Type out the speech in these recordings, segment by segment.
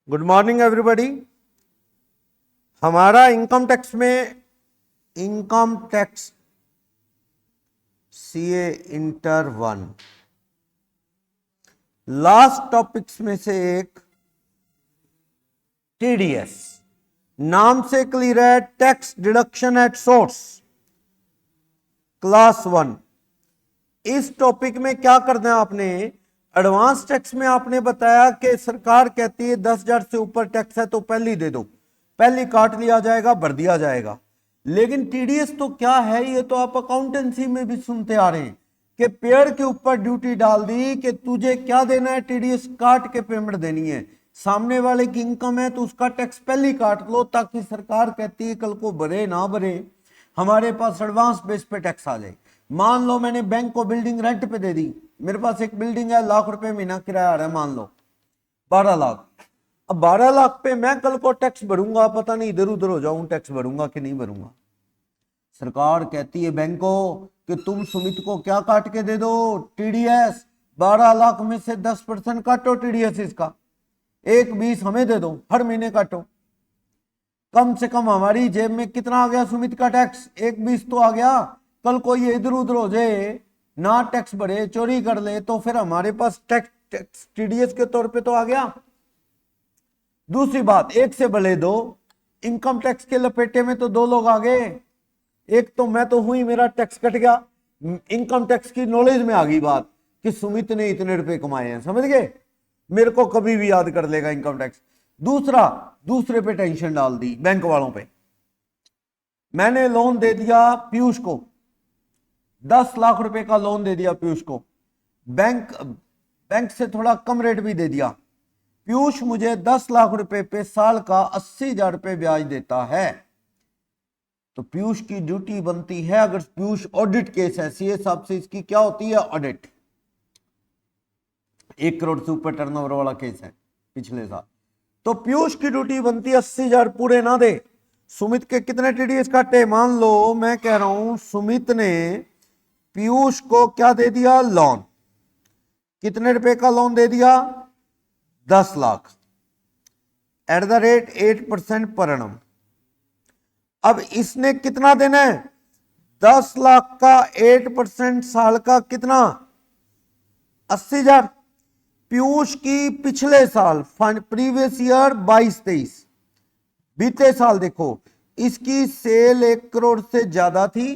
Good morning everybody. हमारा income tax में income tax CA inter 1 last topics में से एक टीडीएस, नाम से क्लियर है, tax deduction at source, class 1। इस टॉपिक में क्या करना है आपने, एडवांस टैक्स में आपने बताया कि सरकार कहती है 10,000 से ऊपर टैक्स है तो पहली दे दो, पहली काट लिया जाएगा, भर दिया जाएगा। लेकिन टीडीएस तो क्या है, ये तो आप अकाउंटेंसी में भी सुनते आ रहे हैं कि पेड़ के ऊपर ड्यूटी डाल दी कि तुझे क्या देना है, टीडीएस काट के पेमेंट देनी है। सामने वाले की इनकम है तो उसका टैक्स पहले काट लो, ताकि सरकार कहती है कल को भरे ना भरे हमारे पास एडवांस बेस पे टैक्स आ जाए। मान लो मैंने बैंक को बिल्डिंग रेंट पे दे दी, मेरे पास एक बिल्डिंग है, ₹1,00,000 महीना किराया आ रहा है, मान लो 12 लाख। अब 12 लाख पे मैं कल को टैक्स भरूंगा, पता नहीं इधर उधर हो जाऊं, टैक्स भरूंगा कि नहीं भरूंगा। सरकार कहती है बैंक को कि तुम सुमित को क्या काट के दे दो, टीडीएस। 12 लाख में से 10% काटो टीडीएस इसका, 1/20 हमें दे दो, हर महीने काटो। कम से कम हमारी जेब में कितना आ गया सुमित का टैक्स, 1/20 तो आ गया। कल को ये इधर उधर हो जाए, ना टैक्स भरे, चोरी कर ले, तो फिर हमारे पास टैक्स टीडीएस के तौर पे तो आ गया। दूसरी बात, एक से भले दो, इनकम टैक्स के लपेटे में तो दो लोग आ गए। एक तो मैं तो हुई, मेरा टैक्स कट गया, इनकम टैक्स की नॉलेज में आ गई बात कि सुमित ने इतने रुपए कमाए हैं, समझ गए, मेरे को कभी भी याद कर लेगा इनकम टैक्स। दूसरा, दूसरे पे टेंशन डाल दी बैंक वालों पे। मैंने लोन दे दिया पीयूष को, 10 लाख रुपए का लोन दे दिया पीयूष को, बैंक से थोड़ा कम रेट भी दे दिया। पीयूष मुझे 10 लाख रुपए पे साल का 80,000 रुपए ब्याज देता है, तो पीयूष की ड्यूटी बनती है, अगर पीयूष ऑडिट केस है, सीए साहब से इसकी क्या होती है, ऑडिट। 1 करोड़ से ऊपर टर्नओवर वाला केस है पिछले साल, तो पीयूष की ड्यूटी बनती है 80,000 पूरे ना दे। सुमित के कितने टीडीएस काटे, मान लो मैं कह रहा हूं सुमित ने पीयूष को क्या दे दिया, लोन। कितने रुपए का लोन दे दिया, 10 lakh, at the rate 8% per annum. अब इसने कितना देना है, 10 लाख का 8% साल का कितना, 80,000। पीयूष की पिछले साल प्रीवियस ईयर 22-23, बीते साल देखो, इसकी सेल 1 करोड़ से ज्यादा थी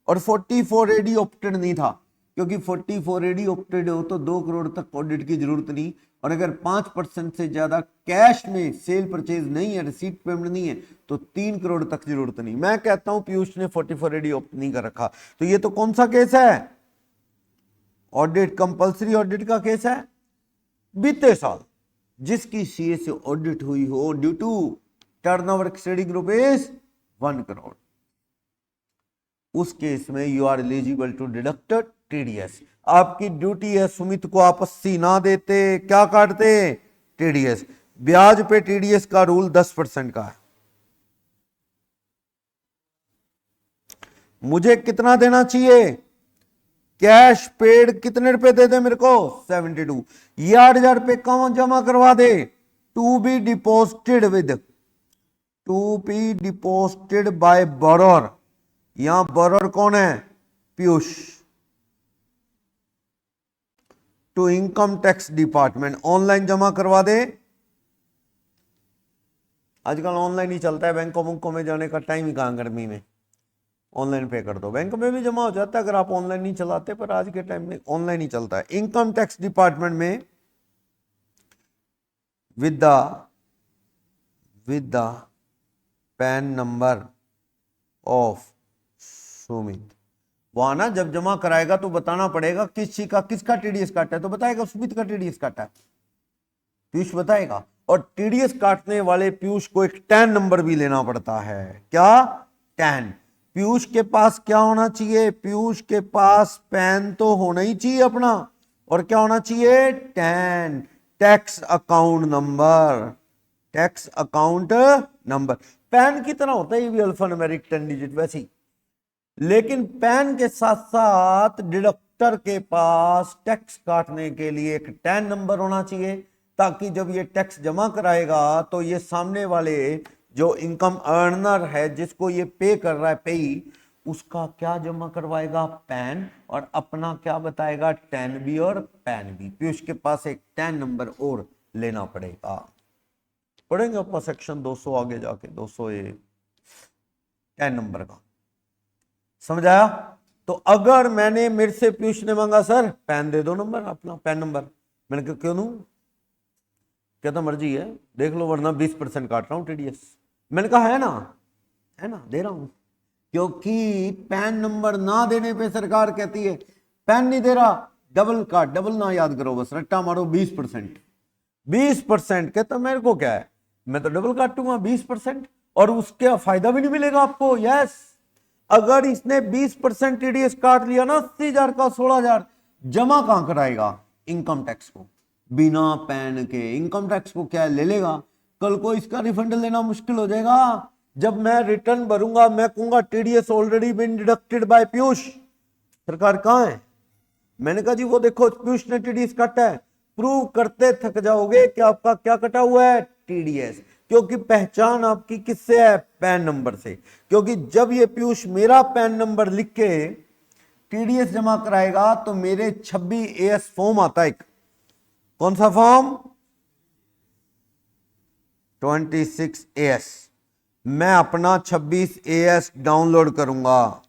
और 44 एडी ऑप्टेड नहीं था, क्योंकि 44 एडी ऑप्टेड हो तो 2 करोड़ तक ऑडिट की जरूरत नहीं, और अगर 5% से ज्यादा कैश में सेल परचेज नहीं है, रिसीट पेमेंट नहीं है, तो 3 करोड़ तक जरूरत नहीं। मैं कहता हूं पीयूष ने 44 एडी ऑप्ट नहीं कर रखा, तो ये तो कौन सा केस है, ऑडिट, कंपल्सरी ऑडिट का केस है। बीते साल जिसकी सीए से ऑडिट हुई हो due to turnover exceeding rupees 1 crore, उस केस में you are eligible to deduct TDS. आपकी ड्यूटी है, सुमित को आप 80 ना देते, क्या काटते, टीडीएस। ब्याज पे टीडीएस का रूल 10% का है। मुझे कितना देना चाहिए, कैश पेड कितने रुपए दे दे मेरे को, 72। ये 8,000 रुपए कहाँ जमा करवा दे, to be deposited with, to be deposited by borrower. यहां बोरोर कौन है, Piyush, to income tax department, online जमा करवा दे। आजकल ऑनलाइन ही चलता है, बैंकों में जाने का टाइम ही कहां गर्मी में, ऑनलाइन पे कर दो, बैंक में भी जमा हो जाता है अगर आप ऑनलाइन नहीं चलाते, पर आज के टाइम में ऑनलाइन ही चलता है। इनकम टैक्स डिपार्टमेंट में with the pan number of Sumit. वहां ना जब जमा कराएगा तो बताना पड़ेगा किस चीज का, किसका टीडीएस काटा है, तो बताएगा सुमित का टीडीएस काटा है, पीयूष बताएगा। और टीडीएस काटने वाले पीयूष को एक टैन नंबर भी लेना पड़ता है, क्या, टैन। पीयूष के पास क्या होना चाहिए, पीयूष के पास पैन तो होना ही चाहिए अपना, और क्या होना चाहिए, tan, tax account number, tax account number. Pan की तरह होता है ये भी, अल्फान्यूमेरिक 10 डिजिट वैसे ही, लेकिन पैन के साथ साथ डिडक्टर के पास टैक्स काटने के लिए एक टैन नंबर होना चाहिए, ताकि जब ये टैक्स जमा कराएगा तो ये सामने वाले जो इनकम अर्नर है जिसको ये पे कर रहा है पेई, उसका क्या जमा करवाएगा, पैन, और अपना क्या बताएगा, टैन बी और पैन बी। पीयूष के पास एक टैन नंबर और लेना पड़ेगा। पढ़ेंगे अपना सेक्शन 200 आगे जाके, 200 टैन नंबर का, समझ आया। तो अगर मैंने, मेरे से पीयूष ने मांगा सर पैन दे दो नंबर, अपना पैन नंबर, मैंने कहा क्यों दूं, कहता मर्जी है देख लो वरना 20% काट रहा हूं टीडीएस। मैंने कहा है ना दे रहा हूं, क्योंकि पैन नंबर ना देने पे सरकार कहती है पैन नहीं दे रहा, डबल काट, डबल ना याद करो, बस रट्टा मारो 20%। 20% कहता मेरे को क्या है, मैं तो डबल काटूंगा 20%, और उसका फायदा भी नहीं मिलेगा आपको। यस, अगर इसने 20% टीडीएस काट लिया ना 80,000 का, 16,000 जमा कहां कराएगा, इनकम टैक्स को, बिना पैन के। इनकम टैक्स को क्या ले लेगा, कल को इसका रिफंड लेना मुश्किल हो जाएगा। जब मैं रिटर्न भरूंगा मैं कहूंगा TDS already been deducted by Piyush, सरकार कहां है। मैंने कहा जी वो देखो पीयूष ने टीडीएस काटा है। प्रूव करते थक जाओगे कि आपका क्या कटा हुआ है, टीडीएस, क्योंकि पहचान आपकी किससे है, पैन नंबर से। क्योंकि जब ये पीयूष मेरा पैन नंबर लिख के टीडीएस जमा कराएगा तो मेरे 26AS फॉर्म आता है, कौन सा फॉर्म, 26AS, मैं अपना 26AS डाउनलोड करूंगा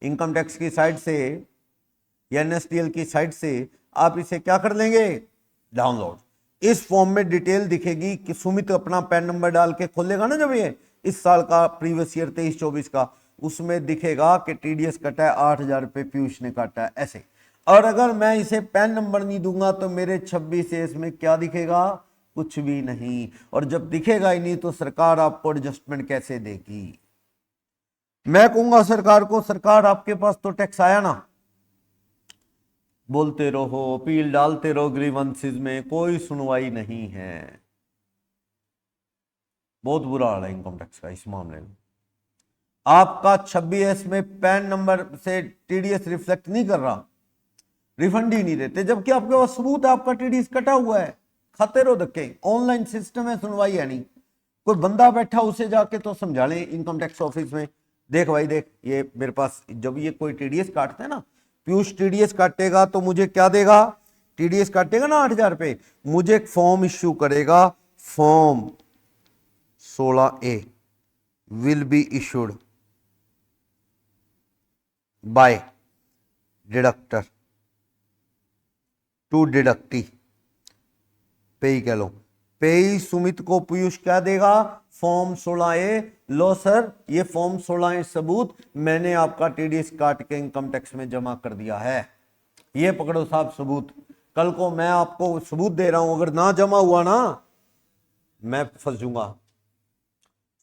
इनकम टैक्स की साइट से या NSDL की साइट से। आप इसे क्या कर लेंगे, डाउनलोड। इस फॉर्म में डिटेल दिखेगी कि सुमित अपना पैन नंबर डाल के खोलेगा ना, जब ये इस साल का प्रीवियस ईयर 23-24 का, उसमें दिखेगा कि टीडीएस कटा है 8,000 रुपये पीयूष ने काटा है, ऐसे। और अगर मैं इसे पैन नंबर नहीं दूंगा तो मेरे 26AS में क्या दिखेगा, कुछ भी नहीं। और जब दिखेगा ही नहीं तो सरकार आपको एडजस्टमेंट कैसे देगी। मैं कहूंगा सरकार को, सरकार आपके पास तो टैक्स आया ना, बोलते रहो, अपील डालते रहो ग्रीवेंसेस में, कोई सुनवाई नहीं है। बहुत बुरा हाल है इनकम टैक्स का इस मामले में। आपका 26AS में पैन नंबर से टीडीएस रिफ्लेक्ट नहीं कर रहा, रिफंड ही नहीं देते, जबकि आपके पास सबूत है आपका टीडीएस कटा हुआ है। खाते रहो धक्के, ऑनलाइन सिस्टम है, सुनवाई है नहीं। कोई बंदा बैठा उसे जाके तो समझा लें इनकम टैक्स ऑफिस में, देख भाई देख, ये मेरे पास जब ये कोई टीडीएस काटता है ना, पीयूष टीडीएस काटेगा तो मुझे क्या देगा, टीडीएस काटेगा ना 8,000 रुपये, मुझे एक फॉर्म इश्यू करेगा, form 16A will be issued by deductor to deductee, payee कह लो, पेई सुमित को पीयूष क्या देगा, फॉर्म 16A। लो सर ये फॉर्म 16A सबूत, मैंने आपका टीडीएस काट के इनकम टैक्स में जमा कर दिया है, ये पकड़ो साहब सबूत। कल को मैं आपको सबूत दे रहा हूं, अगर ना जमा हुआ ना मैं फंस जाऊंगा।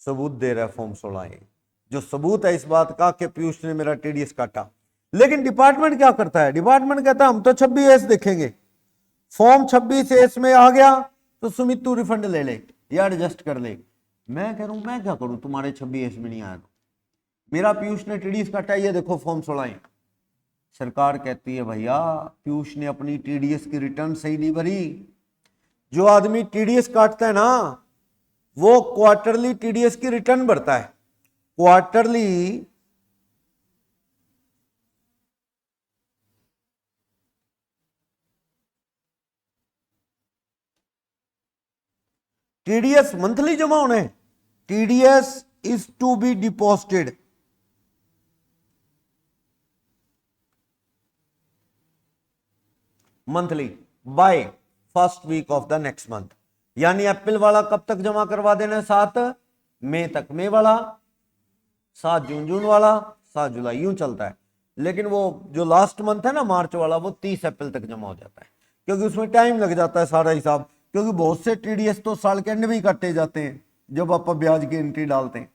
सबूत दे रहा है फॉर्म 16A, जो सबूत है इस बात का कि पीयूष ने मेरा टीडीएस काटा। लेकिन डिपार्टमेंट क्या करता है, डिपार्टमेंट कहता है हम तो 26AS देखेंगे, फॉर्म 26AS में आ गया तो सुमित तू रिफंड ले ले या एडजस्ट कर ले। मैं कह रहा हूं मैं क्या करूं, तुम्हारे 26AS में नहीं आया तो, मेरा पीयूष ने टीडीएस काटा, ये देखो फॉर्म 16A। सरकार कहती है भैया पीयूष ने अपनी टीडीएस की रिटर्न सही नहीं भरी। जो आदमी टीडीएस काटता है ना वो क्वार्टरली टीडीएस की रिटर्न भरता है, क्वार्टरली टीडीएस मंथली जमा होने, TDS is to be deposited monthly by first week of the next month. यानी अप्रैल वाला कब तक जमा करवा देना है, 7 मई तक, मई वाला 7 जून, जून वाला 7 जुलाई, यूं चलता है। लेकिन वो जो लास्ट मंथ है ना मार्च वाला, वो 30 अप्रैल तक जमा हो जाता है, क्योंकि उसमें टाइम लग जाता है सारा हिसाब, क्योंकि बहुत से टीडीएस तो साल के एंड में ही काटे जाते हैं जब आप ब्याज की एंट्री डालते हैं।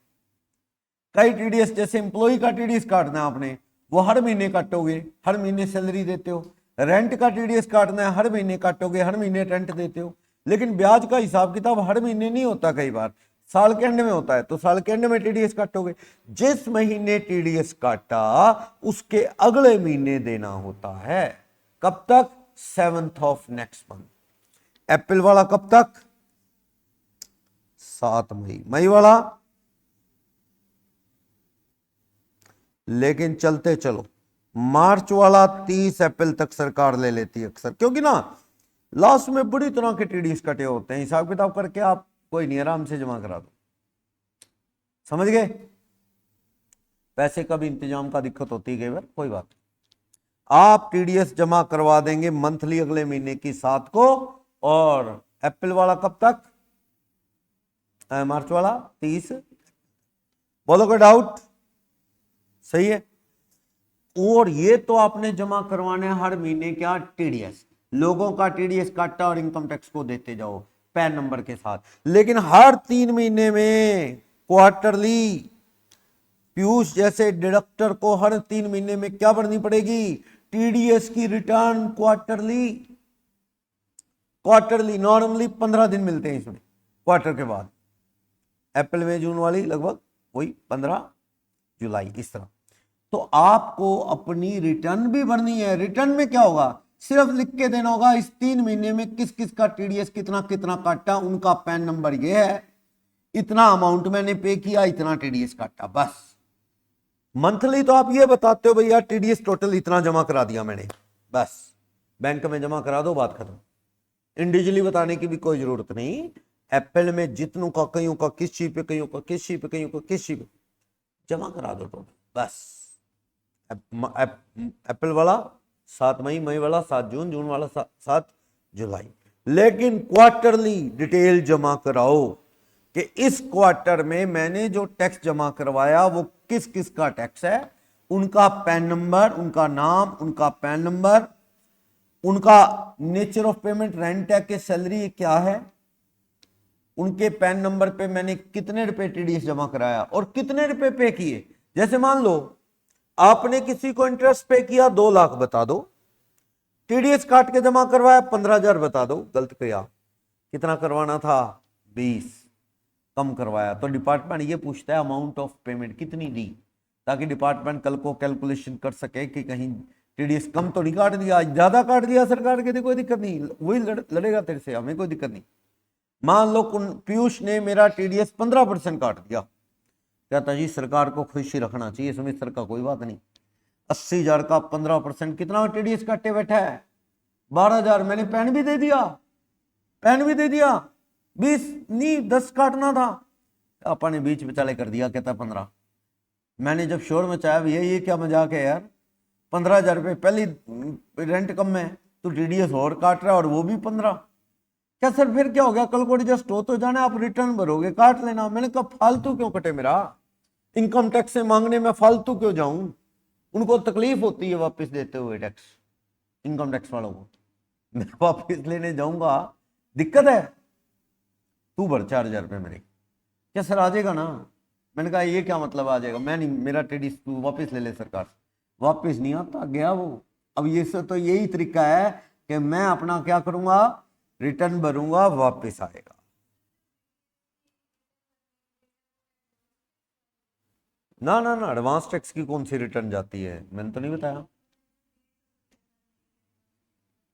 कई टीडीएस, जैसे एम्प्लॉय का टीडीएस काटना है आपने, वो हर महीने काटोगे, हर महीने सैलरी देते हो। रेंट का टीडीएस काटना है, हर महीने काटोगे, हर महीने रेंट देते हो। लेकिन ब्याज का हिसाब किताब हर महीने नहीं होता, कई बार साल के एंड में होता है, तो साल के एंड में टीडीएस काटोगे। जिस महीने टीडीएस काटा उसके अगले महीने देना होता है, कब तक, 7th ऑफ नेक्स्ट मंथ। अप्रैल वाला कब तक? 7 मई। मई वाला, लेकिन चलते चलो मार्च वाला 30 अप्रैल तक सरकार ले लेती है अक्सर, क्योंकि ना लास्ट में बड़ी तरह के टीडीएस कटे होते हैं। हिसाब किताब करके आप कोई नहीं, आराम से जमा करा दो। समझ गए? पैसे का भी इंतजाम का दिक्कत होती है कई बार, कोई बात। आप टीडीएस जमा करवा देंगे मंथली अगले महीने की 7 को। और अप्रैल वाला कब तक? मार्च वाला 30। बोलो कोई डाउट? सही है। और ये तो आपने जमा करवाने हर महीने क्या? टीडीएस। लोगों का टीडीएस काटा और इनकम टैक्स को देते जाओ पैन नंबर के साथ। लेकिन हर 3 महीने में क्वार्टरली पीयूष जैसे डिडक्टर को हर 3 महीने में क्या भरनी पड़ेगी? टीडीएस की रिटर्न क्वार्टरली। क्वार्टरली नॉर्मली 15 दिन मिलते हैं इसमें क्वार्टर के बाद। अप्रैल में जून वाली लगभग वही 15 जुलाई, इस तरह। तो आपको अपनी रिटर्न भी भरनी है। रिटर्न में क्या होगा? सिर्फ लिख के देना होगा इस 3 महीने में किस किस का टीडीएस कितना कितना काटा, उनका पैन नंबर ये है, इतना अमाउंट मैंने पे किया, इतना टीडीएस काटा, बस। मंथली तो आप ये बताते हो भैया टीडीएस टोटल इतना जमा करा दिया मैंने, बस बैंक में जमा करा दो, बात खत्म। इंडिविजुअली बताने की भी कोई जरूरत नहीं। अप्रैल में जितनों का, कईयों का किस चीज पे, कईयों का किस चीज पे, कईयों का किस चीज पे, जमा करा दो टोटल, बस। अप्रैल वाला 7 मई, मई वाला 7 जून, जून वाला 7 जुलाई। लेकिन क्वार्टरली डिटेल जमा कराओ कि इस क्वार्टर में मैंने जो टैक्स जमा करवाया वो किस किस का टैक्स है, उनका पैन नंबर, उनका नाम, उनका पैन नंबर, उनका नेचर ऑफ पेमेंट, रेंट है कि सैलरी क्या है, उनके पैन नंबर पे मैंने कितने रुपए टीडीएस जमा कराया और कितने रुपए पे किए। जैसे मान लो आपने किसी को इंटरेस्ट पे किया 2 लाख, बता दो। टीडीएस काट के जमा करवाया 15,000, बता दो। गलत किया, कितना करवाना था? 20, कम करवाया। तो डिपार्टमेंट ये पूछता है अमाउंट ऑफ पेमेंट कितनी दी, ताकि डिपार्टमेंट कल को कैलकुलेशन कर सके कि कहीं टीडीएस कम तो नहीं काट दिया, ज्यादा काट दिया सरकार के, कोई दिक्कत नहीं, वही लड़ेगा तेरे से, हमें कोई दिक्कत नहीं। मान लो पीयूष ने मेरा टीडीएस 15% काट दिया, कहता जी सरकार को खुशी रखना चाहिए, इसमें सर का कोई बात नहीं। 80,000 का 15%, कितना टीडीएस काटे बैठा है? 12,000। मैंने पैन भी दे दिया, पैन भी दे दिया। 20 नहीं 10 काटना था, आपने बीच विचाले कर दिया, कहता 15। मैंने जब शोर मचाया भैया ये क्या मजाक है यार, 15,000 रुपये पहली रेंट कम है, तो टीडीएस और काट रहा है और वो भी 15। क्या सर फिर क्या हो गया, कल को एडजस्ट हो तो जाना, आप रिटर्न भरोगे, काट लेना। मैंने कहा फालतू क्यों कटे मेरा, इनकम टैक्स से मांगने में फालतू क्यों जाऊं, उनको तकलीफ होती है वापस देते हुए टैक्स, इनकम टैक्स वालों को। मैं वापस लेने जाऊंगा, दिक्कत है, तू भर 4,000 रुपये मेरे। क्या सर आ जाएगा ना? मैंने कहा ये क्या मतलब आ जाएगा, मैं नहीं, मेरा टीडीएस तू वापस ले ले सरकार। वापस नहीं आता, गया वो। अब ये सब तो यही तरीका है कि मैं अपना क्या करूंगा, रिटर्न भरूंगा, वापस आएगा। ना ना ना, एडवांस टैक्स की कौन सी रिटर्न जाती है, मैंने तो नहीं बताया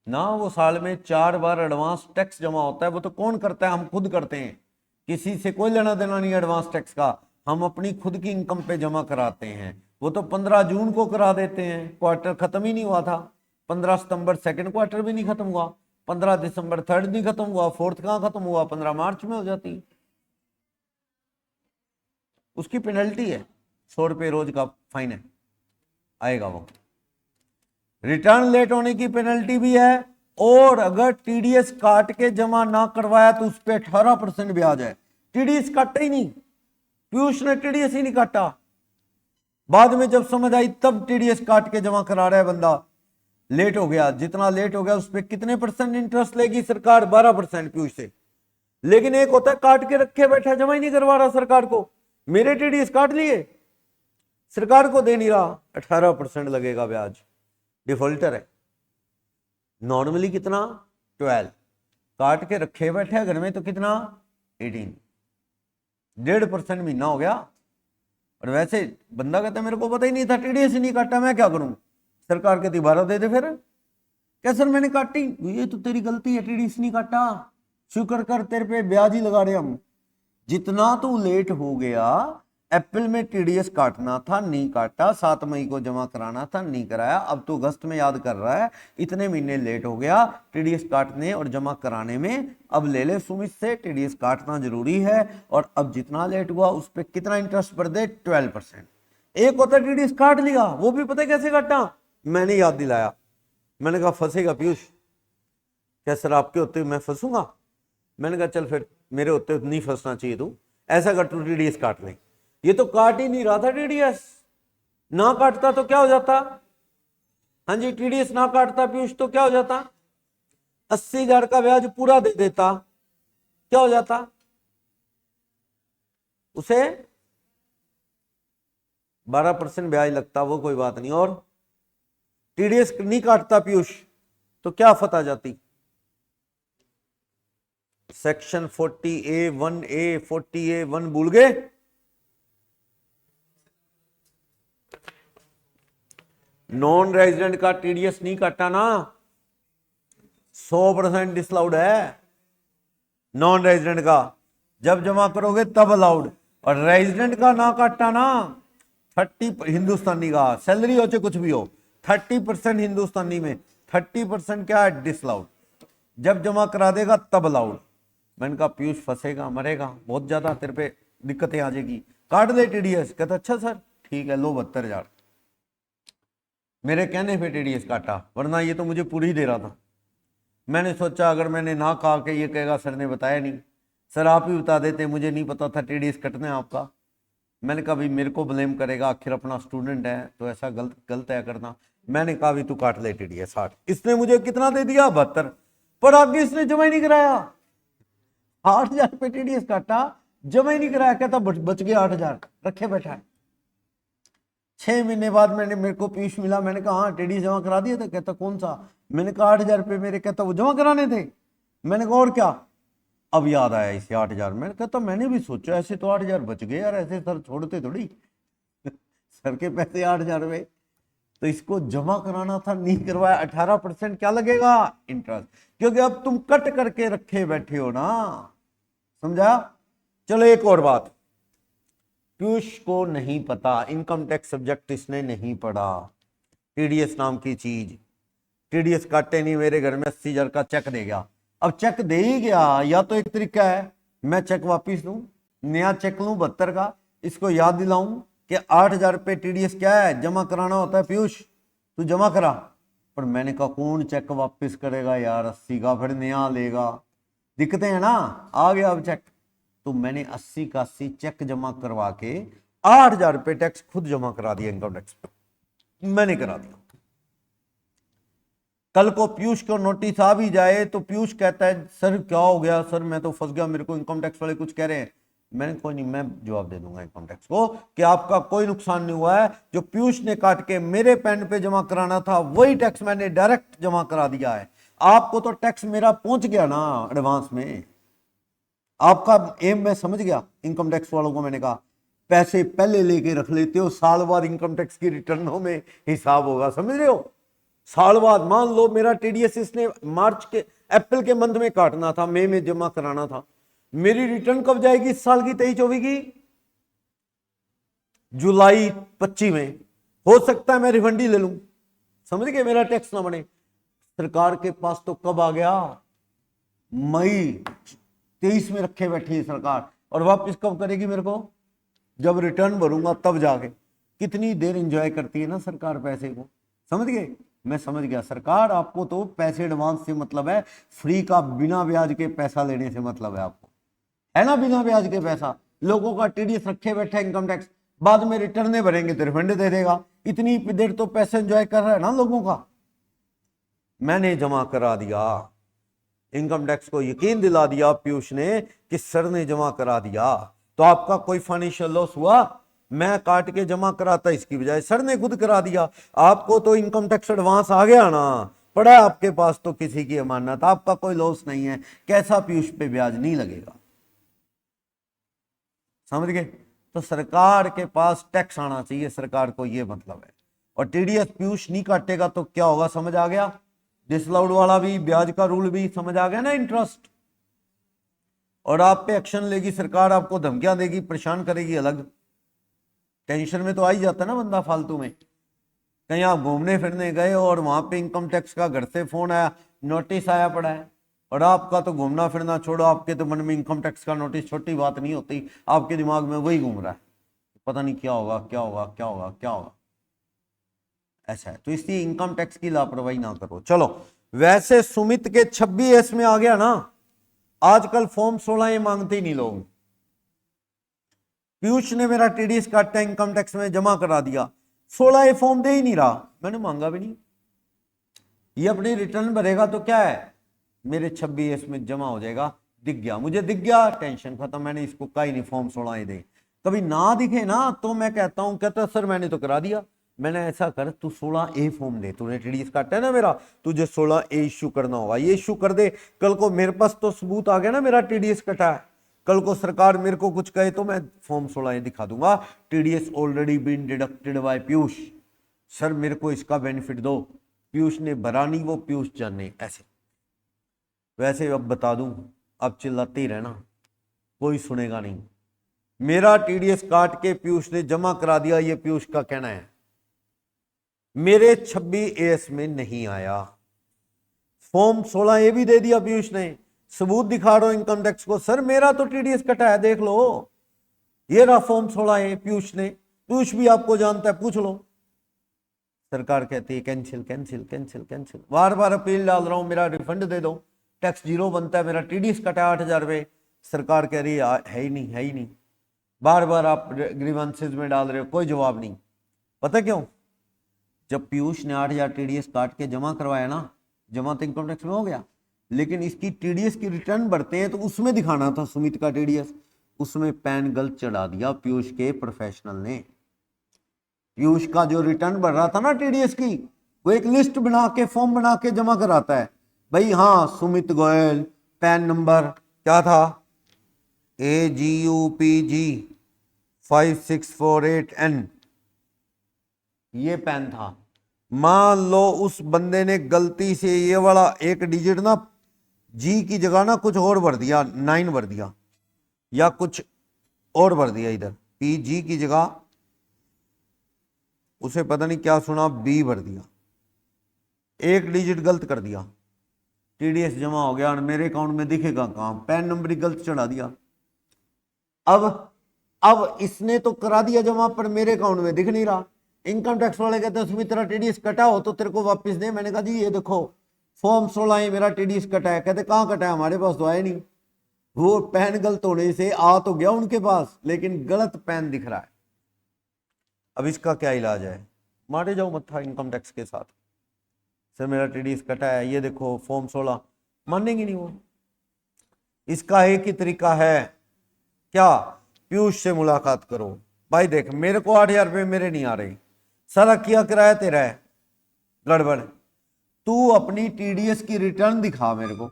ना। वो साल में 4 बार एडवांस टैक्स जमा होता है, वो तो कौन करता है, हम खुद करते हैं, किसी से कोई लेना देना नहीं एडवांस टैक्स का, हम अपनी खुद की इनकम पे जमा कराते हैं। वो तो 15 जून को करा देते हैं, क्वार्टर खत्म ही नहीं हुआ था। 15 सितंबर सेकंड क्वार्टर भी नहीं खत्म हुआ, 15 दिसंबर थर्ड नहीं खत्म हुआ, फोर्थ कहाँ खत्म हुआ, 15 मार्च में हो जाती। उसकी पेनल्टी है 100 रुपये रोज का फाइन है, आएगा वो। रिटर्न लेट होने की पेनल्टी भी है, और अगर टीडीएस काट के जमा ना करवाया तो उस पर 18% ब्याज है। टीडीएस काटा ही नहीं, पीयूष ने टीडीएस ही नहीं काटा, बाद में जब समझ आई तब टीडीएस काट के जमा करा रहा है बंदा। लेट हो गया, जितना लेट हो गया उस पर कितने % इंटरेस्ट लेगी सरकार? 12% पीयूष से। लेकिन एक होता है काट के रखे बैठा, जमा ही नहीं करवा रहा सरकार को, मेरे टीडीएस काट लिए, सरकार को दे नहीं रहा, 18% लगेगा ब्याज, डिफॉल्टर है। नॉर्मली कितना? 12, काट के रखे बैठे घर में तो कितना? 18, 1.5% महीना हो गया। और वैसे बंदा कहता है मेरे को पता ही नहीं था, टीडीएस ही नहीं काटा, मैं क्या करूं, सरकार कहती 12 दे दे फिर। क्या सर मैंने काटी, ये तो तेरी गलती है, टीडीएस नहीं काटा, शुक्र कर तेरे पे ब्याज ही लगा रहे हम। जितना तू लेट हो गया, अप्रैल में टीडीएस काटना था नहीं काटा, 7 मई को जमा कराना था नहीं कराया, अब तो अगस्त में याद कर रहा है, इतने महीने लेट हो गया टीडीएस काटने और जमा कराने में। अब ले ले सुमित से, टीडीएस काटना जरूरी है, और अब जितना लेट हुआ उस पर कितना इंटरेस्ट भर दे, 12%। एक होता टीडीएस काट लिया, वो भी पता कैसे काटा, मैंने याद दिलाया, मैंने कहा फंसेगा पीयूष, क्या सर आपके होते मैं फंसूंगा, मैंने कहा चल फिर मेरे होते नहीं फंसना चाहिए, तू ऐसा कर, तू टीडीएस काट ले। ये तो काट ही नहीं रहा था टीडीएस, ना काटता तो क्या हो जाता, हाँ जी, टीडीएस ना काटता पीयूष तो क्या हो जाता, 80,000 का ब्याज पूरा दे देता, क्या हो जाता, उसे 12% ब्याज लगता, वो कोई बात नहीं, और टीडीएस नहीं काटता पीयूष तो क्या आफत आ जाती, सेक्शन 40A1A 40A1 भूल गए, नॉन रेजिडेंट का टीडीएस नहीं काटा ना, 100% डिसअलाउड है, नॉन रेजिडेंट का जब जमा करोगे तब अलाउड, और रेजिडेंट का ना काटा ना, 30 हिंदुस्तानी का सैलरी हो चाहे कुछ भी हो, 30% हिंदुस्तानी में, 30% क्या है, डिसअलाउड, जब जमा करा देगा तब अलाउड। मैंने कहा पीयूष फंसेगा, मरेगा बहुत ज्यादा, तेरे पे दिक्कतें आ जाएगी, काट दे टीडीएस। कहता अच्छा सर ठीक है, लो 72,000, मेरे कहने पे टीडीएस काटा, वरना ये तो मुझे पूरी ही दे रहा था। मैंने सोचा अगर मैंने ना कहा कि ये कहेगा सर ने बताया नहीं, सर आप ही बता देते, मुझे नहीं पता था टीडीएस कटना है आपका। मैंने कहा भाई मेरे को ब्लेम करेगा, आखिर अपना स्टूडेंट है तो ऐसा गलत है करना। मैंने कहा भी तू काट ले टीडीएस 60। इसने मुझे कितना दे दिया, 72, पर आगे इसने जमा ही नहीं कराया, 8,000 रुपये टीडीएस काटा, जमा ही नहीं कराया, कहता बच गया 8,000, रखे बैठा। 6 महीने बाद मेरे को पीयूष मिला, मैंने कहा हाँ टीडीएस जमा करा दिया था, कहता कौन सा, मैंने कहा 8,000 रुपये मेरे, कहता वो जमा कराने थे, मैंने कहा और क्या, अब याद आया इसे 8,000, मैंने कहता मैंने भी सोचा ऐसे तो 8,000 बच गए यार, ऐसे सर छोड़ते थोड़ी सर के पैसे 8,000 रुपये, तो इसको जमा कराना था नहीं करवाया, 18% क्या लगेगा, इंटरेस्ट, क्योंकि अब तुम कट करके रखे बैठे हो ना, समझा। चलो एक और बात, पीयूष को नहीं पता, इनकम टैक्स सब्जेक्ट इसने नहीं पढ़ा, टीडीएस नाम की चीज, टीडीएस काटे नहीं, मेरे घर में 80,000 का चेक दे गया, अब चेक दे ही गया, या तो एक तरीका है मैं चेक वापिस लूं, नया चेक लूं 72 का, इसको याद दिलाऊं कि 8,000 रुपये टीडीएस क्या है, जमा कराना होता है, पीयूष तू जमा करा, पर मैंने कहा कौन चेक वापिस करेगा यार 80 का, फिर नया लेगा, दिक्कतें हैं ना। आ गया अब चेक, तो मैंने 80 का 80 चेक जमा करवा के 8,000 रुपये टैक्स खुद जमा करा दिया, इनकम टैक्स मैंने करा दिया। कल को पीयूष को नोटिस आ भी जाए तो पीयूष कहता है सर क्या हो गया, सर मैं तो फंस गया, मेरे को इनकम टैक्स वाले कुछ कह रहे हैं, मैंने कोई नहीं, मैं जवाब दे दूंगा इनकम टैक्स को कि आपका कोई नुकसान नहीं हुआ है, जो पीयूष ने काट के मेरे पेन पे जमा कराना था वही टैक्स मैंने डायरेक्ट जमा करा दिया है, आपको तो टैक्स मेरा पहुंच गया ना एडवांस में, आपका एम मैं समझ गया। इनकम टैक्स वालों को मैंने कहा पैसे पहले लेके रख लेते हो, साल बाद इनकम टैक्स की रिटर्नों में हिसाब होगा, समझ रहे हो, साल बाद मान लो मेरा टीडीएस इसने अप्रैल के मंथ में काटना था, मई में जमा कराना था, मेरी रिटर्न कब जाएगी इस साल की 23-24 की, जुलाई 25 में, हो सकता है मैं रिफंड ही ले लूं, समझ गए, मेरा टैक्स ना बने। सरकार के पास तो कब आ गया, मई 23 में रखे बैठी है सरकार, और वापस कब करेगी मेरे को, जब रिटर्न भरूंगा तब जाके। कितनी देर एंजॉय करती है ना सरकार पैसे को, समझ गए, मैं समझ गया। सरकार आपको तो पैसे एडवांस से मतलब है, फ्री का बिना ब्याज के पैसा लेने से मतलब है आपको, है ना, बिना ब्याज के पैसा। लोगों का टीडीएस रखे बैठे इनकम टैक्स, बाद में रिटर्न भरेंगे तो रिफंड दे देगा, इतनी देर तो पैसे एंजॉय कर रहा है ना लोगों का। मैंने जमा करा दिया, इनकम टैक्स को यकीन दिला दिया पीयूष ने कि सर ने जमा करा दिया, तो आपका कोई फाइनेंशियल लॉस हुआ, मैं काट के जमा कराता इसकी बजाय सर ने खुद करा दिया, आपको तो इनकम टैक्स एडवांस आ गया ना, पड़ा आपके पास तो किसी की अमानत, आपका कोई लॉस नहीं है, कैसा पीयूष पे ब्याज नहीं लगेगा, समझ गए। तो सरकार के पास टैक्स आना चाहिए, सरकार को ये मतलब है, और टीडीएस पीयूष नहीं काटेगा तो क्या होगा, समझ आ गया। डिसअलाउड वाला भी, ब्याज का रूल भी समझ आ गया ना, इंटरेस्ट। और आप पे एक्शन लेगी सरकार, आपको धमकियां देगी, परेशान करेगी अलग। टेंशन में तो आ ही जाता है ना बंदा फालतू में। कहीं आप घूमने फिरने गए और वहां पे इनकम टैक्स का घर से फोन आया, नोटिस आया पड़ा है, और आपका तो घूमना फिरना छोड़ो, आपके तो मन में इनकम टैक्स का नोटिस छोटी बात नहीं होती, आपके दिमाग में वही घूम रहा है, पता नहीं क्या होगा क्या होगा क्या होगा क्या होगा। ऐसा है, तो इसलिए इनकम टैक्स की लापरवाही ना करो। चलो, वैसे सुमित के 26 में आ गया ना, आजकल फॉर्म 16 ये मांगते ही नहीं लोग। पीयूष ने मेरा टीडीएस काटा इनकम टैक्स में जमा करा दिया, 16 ये फॉर्म दे ही नहीं रहा, मैंने मांगा भी नहीं। ये अपनी रिटर्न भरेगा तो क्या है, मेरे 26 में जमा हो जाएगा, दिख गया, मुझे दिख गया, टेंशन खत्म, मैंने इसको कहीं नहीं, फॉर्म 16 ही दे। कभी ना दिखे ना तो मैं कहता हूं, कहता सर मैंने तो करा दिया। मैंने ऐसा कर, तू 16A फॉर्म दे, तूने टीडीएस काटा है ना मेरा, तुझे 16A इश्यू करना होगा, ये इश्यू कर दे। कल को मेरे पास तो सबूत आ गया ना मेरा टीडीएस कटा है, कल को सरकार मेरे को कुछ कहे तो मैं फॉर्म 16 दिखा दूंगा, TDS already been deducted by Piyush, sir मेरे को इसका बेनिफिट दो, पीयूष ने भरा नहीं, वो पीयूष जाने। ऐसे वैसे अब बता दूं, अब चिल्लाते ही रहना, कोई सुनेगा नहीं। मेरा टीडीएस काट के पीयूष ने जमा करा दिया, ये पीयूष का कहना है, मेरे 26AS में नहीं आया, फॉर्म 16A भी दे दिया पीयूष ने, सबूत दिखा रहा हूं इनकम टैक्स को, सर मेरा तो टीडीएस कटा है, देख लो, ये रहा फॉर्म 16A पीयूष ने, पीयूष भी आपको जानता है, पूछ लो। सरकार कहती है कैंसिल कैंसिल कैंसिल कैंसिल, बार बार अपील डाल रहा हूं, मेरा रिफंड दे दो, टैक्स जीरो बनता है, मेरा टीडीएस कटा 8,000 रुपए, सरकार कह रही है ही नहीं, है ही नहीं। बार बार आप ग्रीवेंसेस में डाल रहे हो, कोई जवाब नहीं। पता क्यों, जब पीयूष ने 8,000 टीडीएस काट के जमा करवाया ना, जमा तो इनकम टैक्स में हो गया, लेकिन इसकी टीडीएस की रिटर्न भरते हैं तो उसमें दिखाना था सुमित का टीडीएस, उसमें पैन गलत चढ़ा दिया पीयूष के प्रोफेशनल ने। पीयूष का जो रिटर्न भर रहा था ना टीडीएस की, वो एक लिस्ट बना के फॉर्म बना के जमा कराता है, भाई हाँ सुमित गोयल, पैन नंबर क्या था, AGUPG 5648N, ये पैन था। मान लो उस बंदे ने गलती से ये वाला एक डिजिट ना जी की जगह ना कुछ और भर दिया, 9 भर दिया, या कुछ और भर दिया, इधर PG की जगह उसे पता नहीं क्या सुना, B भर दिया, एक डिजिट गलत कर दिया, टीडीएस जमा हो गया और मेरे अकाउंट में दिखेगा कहां, पैन नंबर ही गलत चढ़ा दिया। अब इसने तो करा दिया जमा, पर मेरे अकाउंट में दिख नहीं रहा। इनकम टैक्स वाले कहते हैं सुमित तेरा टीडीएस कटा हो तो तेरे को वापस दे। मैंने कहा जी ये देखो फॉर्म 16 है, मेरा टीडीएस कटा है। कहते कहां कटा है, हमारे पास तो आया नहीं। वो पैन गलत होने से आ तो गया उनके पास, लेकिन गलत पैन दिख रहा है। अब इसका क्या इलाज है, मारे जाओ मत्था इनकम टैक्स के साथ, सर मेरा टीडीएस कटा है, ये देखो फॉर्म 16, मानेंगे नहीं वो। इसका एक ही तरीका है, क्या, पीयूष से मुलाकात करो, भाई देख मेरे को 8,000 रुपये मेरे नहीं आ रहे, सारा किया किराया तेरा है, गड़बड़, तू अपनी टीडीएस की रिटर्न दिखा मेरे को।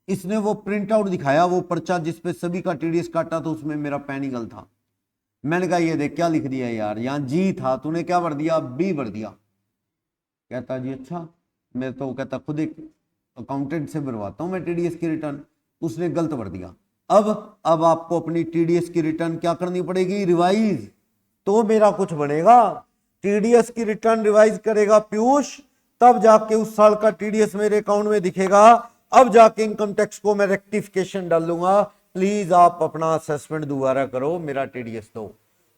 इसने वो प्रिंट आउट दिखाया, वो पर्चा जिसपे सभी का टीडीएस काटा, तो उसमें मेरा पैन ही गलत था। मैंने कहा ये देख क्या लिख दिया यार, यहाँ जी था, तूने क्या भर दिया, बी भर दिया। कहता जी अच्छा, मैं तो कहता खुद एक अकाउंटेंट से भरवाता हूँ मैं टीडीएस की रिटर्न, उसने गलत भर दिया। अब आपको अपनी टीडीएस की रिटर्न क्या करनी पड़ेगी, रिवाइज, तो मेरा कुछ बनेगा। टीडीएस की रिटर्न रिवाइज करेगा पीयूष, तब जाके उस साल का टीडीएस मेरे अकाउंट में दिखेगा, अब जाके इनकम टैक्स को मैं रेक्टिफिकेशन डालूंगा, प्लीज आप अपना असेसमेंट दोबारा करो, मेरा टीडीएस दो।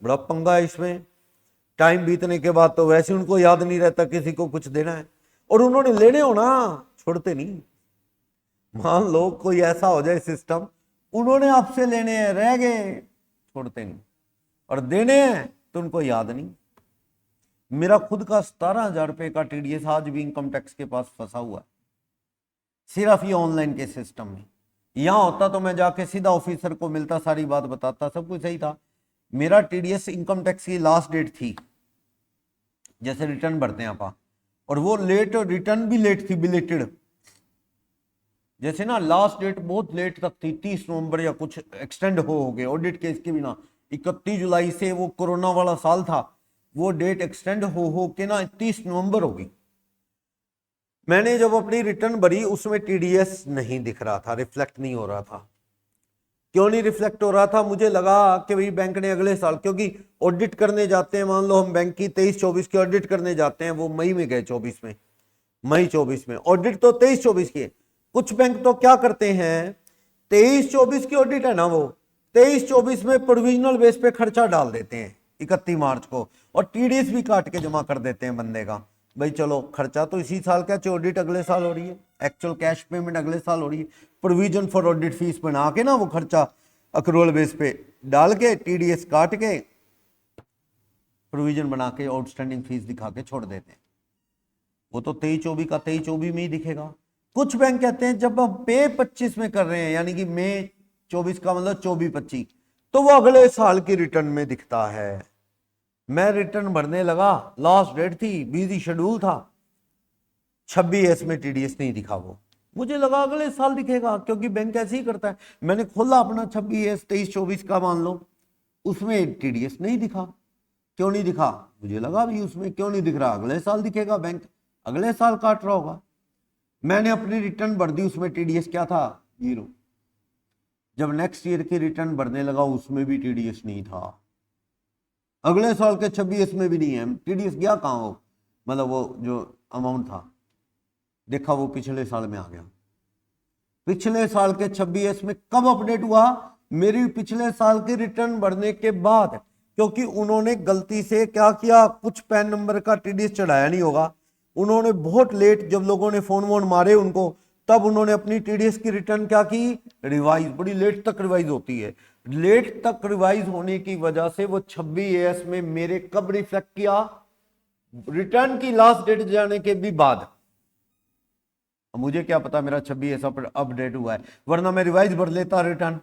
बड़ा पंगा है इसमें, टाइम बीतने के बाद तो वैसे उनको याद नहीं रहता किसी को कुछ देना है, और उन्होंने लेने हो ना, छोड़ते नहीं। मान लो कोई ऐसा हो जाए सिस्टम, उन्होंने आपसे लेने हैं, रह गए, छोड़ते नहीं, और देने हैं तो उनको याद नहीं। मेरा खुद का 17,000 रुपए का टीडीएस आज भी इनकम टैक्स के पास फंसा हुआ है, सिर्फ ये ऑनलाइन के सिस्टम में। यहां होता तो मैं जाके सीधा ऑफिसर को मिलता, सारी बात बताता, सब कुछ सही था। मेरा टीडीएस इनकम टैक्स की लास्ट डेट थी, जैसे रिटर्न भरते हैं आप, और वो लेट, रिटर्न भी लेट थी, बिलेटेड, जैसे ना लास्ट डेट बहुत लेट तक थी, 30 नवंबर या कुछ एक्सटेंड हो गए ऑडिट केस के बिना। 31 जुलाई से, वो कोरोना वाला साल था, वो डेट एक्सटेंड हो के ना 30 नवंबर हो गई। मैंने जब अपनी रिटर्न भरी उसमें टीडीएस नहीं दिख रहा था, रिफ्लेक्ट नहीं हो रहा था। क्यों नहीं रिफ्लेक्ट हो रहा था? मुझे लगा कि भाई बैंक ने अगले साल, क्योंकि ऑडिट करने जाते हैं, मान लो हम बैंक की 23-24 की ऑडिट करने जाते हैं, वो मई में गए 24 में, मई 24 में ऑडिट तो 23-24 की है। कुछ बैंक तो क्या करते हैं, 23-24 की ऑडिट है ना, वो 23-24 में प्रोविजनल बेस पे खर्चा डाल देते हैं 31 मार्च को, और टीडीएस भी काट के जमा कर देते हैं बंदे का। भाई चलो, खर्चा तो इसी साल का, ऑडिट अगले साल हो रही है, एक्चुअल कैश पेमेंट अगले साल हो रही है, प्रोविजन फॉर ऑडिट फीस बना के ना वो खर्चा अक्रूवल बेस पे डाल के टीडीएस काट के प्रोविजन बना के आउटस्टैंडिंग फीस दिखा के छोड़ देते हैं। वो तो 23-24 का 23-24 में ही दिखेगा। कुछ बैंक कहते हैं जब हम पे 25 में कर रहे हैं, यानी कि मई 24 का मतलब 24-25, तो वो अगले साल की रिटर्न में दिखता है। मैं रिटर्न भरने लगा, लास्ट डेट थी, बिजी शेड्यूल था, 26 में टीडीएस नहीं दिखा। वो मुझे लगा अगले साल दिखेगा, क्योंकि बैंक ऐसे ही करता है। मैंने खोला अपना 26 23-24 का, मान लो, उसमें टीडीएस नहीं दिखा। क्यों नहीं दिखा? मुझे लगा भी उसमें क्यों नहीं दिख रहा, अगले साल दिखेगा, बैंक अगले साल काट रहा होगा। मैंने अपनी रिटर्न भर दी, उसमें टीडीएस क्या था, 0। जब नेक्स्ट ईयर की रिटर्न भरने लगा उसमें भी टीडीएस नहीं था, अगले साल के 26 में भी नहीं है। टीडीएस गया कहाँ? वो मतलब वो जो अमाउंट था, देखा वो पिछले साल में आ गया। पिछले साल के 26 में कब अपडेट हुआ? मेरी पिछले साल की रिटर्न भरने के बाद, क्योंकि उन्होंने गलती से क्या किया, कुछ पैन नंबर का टीडीएस चढ़ाया नहीं होगा, उन्होंने बहुत लेट, जब लोगों ने फोन वोन मारे उनको, तब उन्होंने अपनी टीडीएस की रिटर्न क्या की, रिवाइज। बड़ी लेट तक रिवाइज होती है, लेट तक रिवाइज होने की वजह से वो 26 में मेरे कब रिफ्लेक्ट किया, रिटर्न की लास्ट डेट जाने के भी बाद। मुझे क्या पता मेरा 26 अपडेट हुआ है, वरना मैं रिवाइज भर लेता रिटर्न।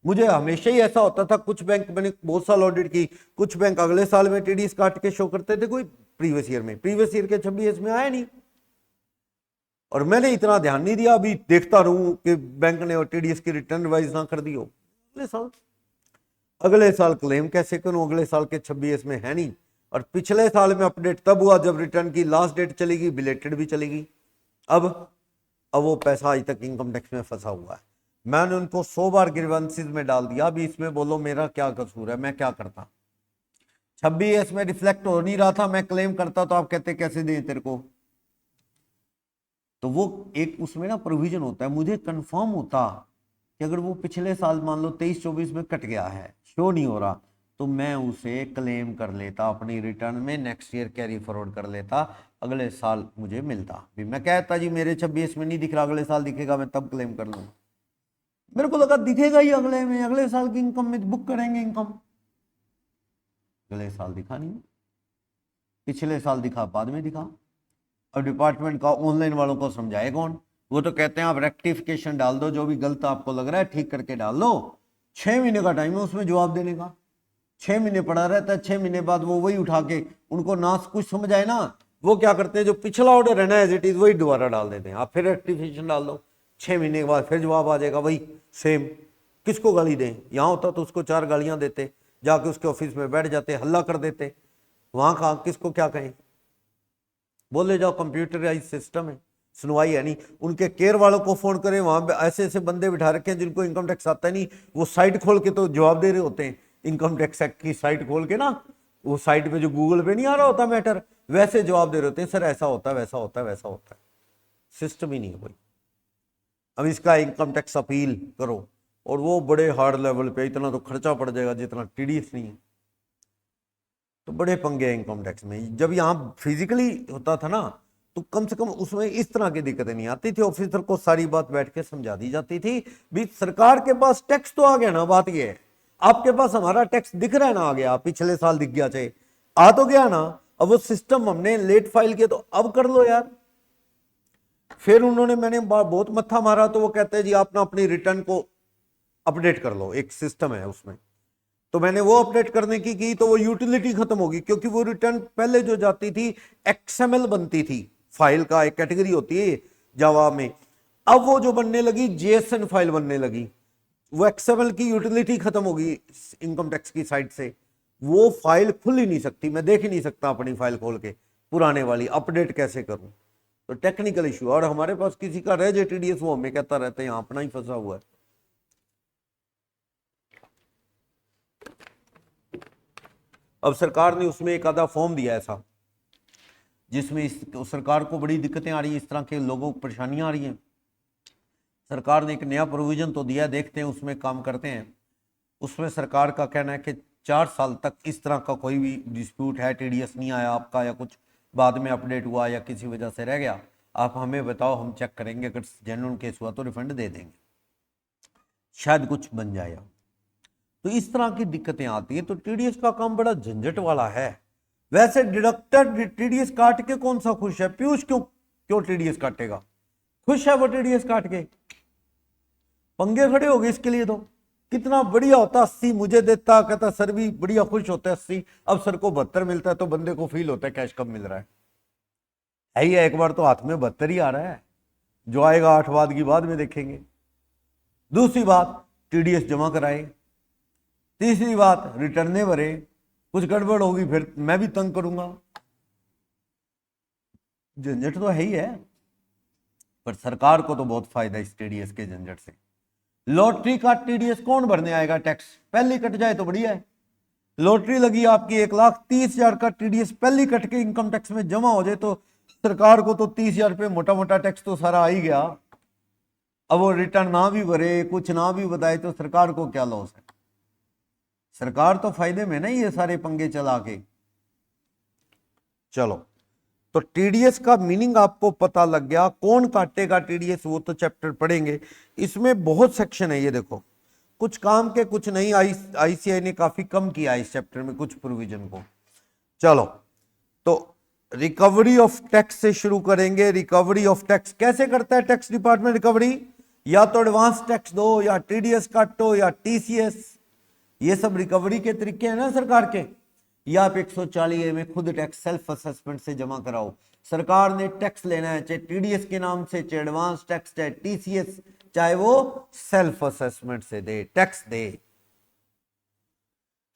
मुझे हमेशा ही ऐसा होता था, कुछ बैंक मैंने बहुत साल ऑडिट की, कुछ बैंक अगले साल में टीडीएस काट के शो करते थे, कोई प्रीवियस ईयर में, प्रीवियस ईयर के 26 में आया नहीं, और मैंने इतना ध्यान नहीं दिया, अभी देखता रहूं कि बैंक ने टीडीएस की रिटर्न रिवाइज ना कर दी हो। अगले साल क्लेम कैसे करूं, अगले साल के 26 में है नहीं। और पिछले साल में अपडेट तब हुआ जब रिटर्न की लास्ट डेट चलेगी, बिलेटेड भी चलेगी। अब वो पैसा आज तक इनकम टैक्स में फंसा हुआ है। मैंने उनको 100 बार ग्रीवेंसेस में डाल दिया, अभी इसमें बोलो मेरा क्या कसूर है, मैं क्या करता। 26 में रिफ्लेक्ट हो नहीं रहा था, मैं क्लेम करता तो आप कहते कैसे दें तेरे को। तो वो एक उसमें ना प्रोविजन होता है, मुझे कंफर्म होता कि अगर वो पिछले साल मान लो 23-24 में कट गया है, शो नहीं हो रहा, तो मैं उसे क्लेम कर लेता अपनी रिटर्न में, नेक्स्ट ईयर कैरी फॉरवर्ड कर लेता, अगले साल मुझे मिलता। भी मैं कहता जी मेरे 26 में नहीं दिख रहा, अगले साल दिखेगा, मैं तब क्लेम कर लूंगा। मेरे को लगा दिखेगा ही अगले में, अगले साल की इनकम में बुक करेंगे इनकम, अगले साल दिखा नहीं, पिछले साल दिखा, बाद में दिखा। अब डिपार्टमेंट का ऑनलाइन वालों को समझाए कौन? वो तो कहते हैं आप रेक्टिफिकेशन डाल दो, जो भी गलत आपको लग रहा है ठीक करके डाल दो, 6 महीने का टाइम है उसमें जवाब देने का, 6 महीने पड़ा रहता है, 6 महीने बाद वो वही उठा के, उनको ना कुछ समझ आए ना, वो क्या करते हैं, जो पिछला ऑर्डर है ना एज इट इज वही दोबारा डाल देते हैं। आप फिर रेक्टिफिकेशन डाल दो, 6 महीने के बाद फिर जवाब आ जाएगा वही सेम। किसको गाली दें? यहाँ होता तो उसको 4 गालियां देते, जाके उसके ऑफिस में बैठ जाते, हल्ला कर देते। वहां कहा किसको क्या कहें, बोले जाओ कंप्यूटराइज सिस्टम है, सुनवाई है नहीं। उनके केयर वालों को फोन करें, वहां पे ऐसे ऐसे बंदे बिठा रखे हैं जिनको इनकम टैक्स आता नहीं, वो साइट खोल के तो जवाब दे रहे होते हैं, इनकम टैक्स एक्ट की साइट खोल के ना, वो साइट पे जो गूगल पे नहीं आ रहा होता मैटर, वैसे जवाब दे रहे होते हैं, सर ऐसा होता है, वैसा होता है, वैसा होता है। सिस्टम ही नहीं है कोई। अब इसका इनकम टैक्स अपील करो, और वो बड़े हार्ड लेवल पे, इतना तो खर्चा पड़ जाएगा जितना टीडीएस नहीं है, तो बड़े पंगे हैं इनकम टैक्स में। जब यहाँ फिजिकली होता था ना, तो कम से कम उसमें इस तरह की दिक्कतें नहीं आती थी, ऑफिसर को सारी बात बैठ के समझा दी जाती थी। भी सरकार के पास टैक्स तो आ गया ना, बात ये है, आपके पास हमारा टैक्स दिख रहा है ना, आ गया, पिछले साल दिख गया, चाहे आ तो गया ना, अब वो सिस्टम हमने लेट फाइल किया तो अब कर लो यार। फिर उन्होंने, मैंने बहुत मत्था मारा, तो वो कहते हैं जी आप ना अपनी रिटर्न को अपडेट कर लो, एक सिस्टम है उसमें। तो मैंने वो अपडेट करने की तो वो यूटिलिटी खत्म होगी, क्योंकि वो रिटर्न पहले जो जाती थी एक्सएमएल बनती थी, फाइल का एक कैटेगरी होती है जावा में, अब वो जो बनने लगी जेएसएन फाइल बनने लगी, वो एक्सएमएल की यूटिलिटी खत्म होगी इनकम टैक्स की साइड से, वो फाइल खुल ही नहीं सकती, मैं देख ही नहीं सकता अपनी फाइल खोल के पुराने वाली, अपडेट कैसे करूं। तो टेक्निकल इशू। और हमारे पास किसी का रह जाए टीडीएस, वो हमें कहता रहता है यहाँ अपना ही फंसा हुआ है। अब सरकार ने उसमें एक आधा फॉर्म दिया ऐसा जिसमें इस सरकार को बड़ी दिक्कतें आ रही है, इस तरह के लोगों को परेशानियां आ रही हैं। सरकार ने एक नया प्रोविजन तो दिया, देखते हैं उसमें काम करते हैं। उसमें सरकार का कहना है कि 4 साल तक इस तरह का कोई भी डिस्प्यूट है, टीडीएस नहीं आया आपका, या कुछ बाद में अपडेट हुआ या किसी वजह से रह गया, आप हमें बताओ, हम चेक करेंगे, अगर जेन्युइन केस हुआ तो रिफंड दे देंगे, शायद कुछ बन जाएगा। तो इस तरह की दिक्कतें आती हैं। तो टीडीएस का काम बड़ा झंझट वाला है। वैसे डिडक्टर टीडीएस काट के कौन सा खुश है? पीयूष क्यों क्यों टीडीएस काटेगा? खुश है वो टीडीएस काट के? पंगे खड़े हो गए इसके लिए। तो कितना बढ़िया होता, 80 मुझे देता, कहता सर भी बढ़िया खुश होता है 80, अब सर को 72 मिलता है तो बंदे को फील होता है कैश कम मिल रहा है ही है। एक बार तो हाथ में 72 ही आ रहा है, जो आएगा 8 बाद की बाद में देखेंगे। दूसरी बात, टीडीएस जमा कराए। तीसरी बात, रिटर्ने भरे। कुछ गड़बड़ होगी फिर मैं भी तंग करूंगा। झंझट तो है ही है, पर सरकार को तो बहुत फायदा इस टीडीएस के झंझट से। लॉटरी का टीडीएस कौन भरने आएगा टैक्स? पहली कट जाए तो बढ़िया है। लॉटरी लगी आपकी 1,30,000 का टीडीएस पहली कट के इनकम टैक्स में जमा हो जाए तो सरकार को तो 30,000 रुपये मोटा मोटा टैक्स तो सारा आ ही गया। अब वो रिटर्न ना भी भरे, कुछ ना भी बताए तो सरकार को क्या लॉस है? सरकार तो फायदे में नहीं, ये सारे पंगे चला के। चलो, तो टीडीएस का मीनिंग आपको पता लग गया। कौन काटेगा टीडीएस वो तो चैप्टर पढ़ेंगे, इसमें बहुत सेक्शन है। ये देखो, कुछ काम के कुछ नहीं। आईसीआई ने काफी कम किया इस चैप्टर में कुछ प्रोविजन को। चलो, तो रिकवरी ऑफ टैक्स से शुरू करेंगे। रिकवरी ऑफ टैक्स कैसे करता है टैक्स डिपार्टमेंट रिकवरी? या तो एडवांस टैक्स दो, या टीडीएस काटो, या टीसीएस, ये सब रिकवरी के तरीके हैं ना सरकार के। या आप 140A में खुद टैक्स सेल्फ असेसमेंट से जमा कराओ। सरकार ने टैक्स लेना है, चाहे टीडीएस के नाम से, चाहे एडवांस टैक्स, चाहे टीसीएस, चाहे वो सेल्फ असेसमेंट से दे, टैक्स दे।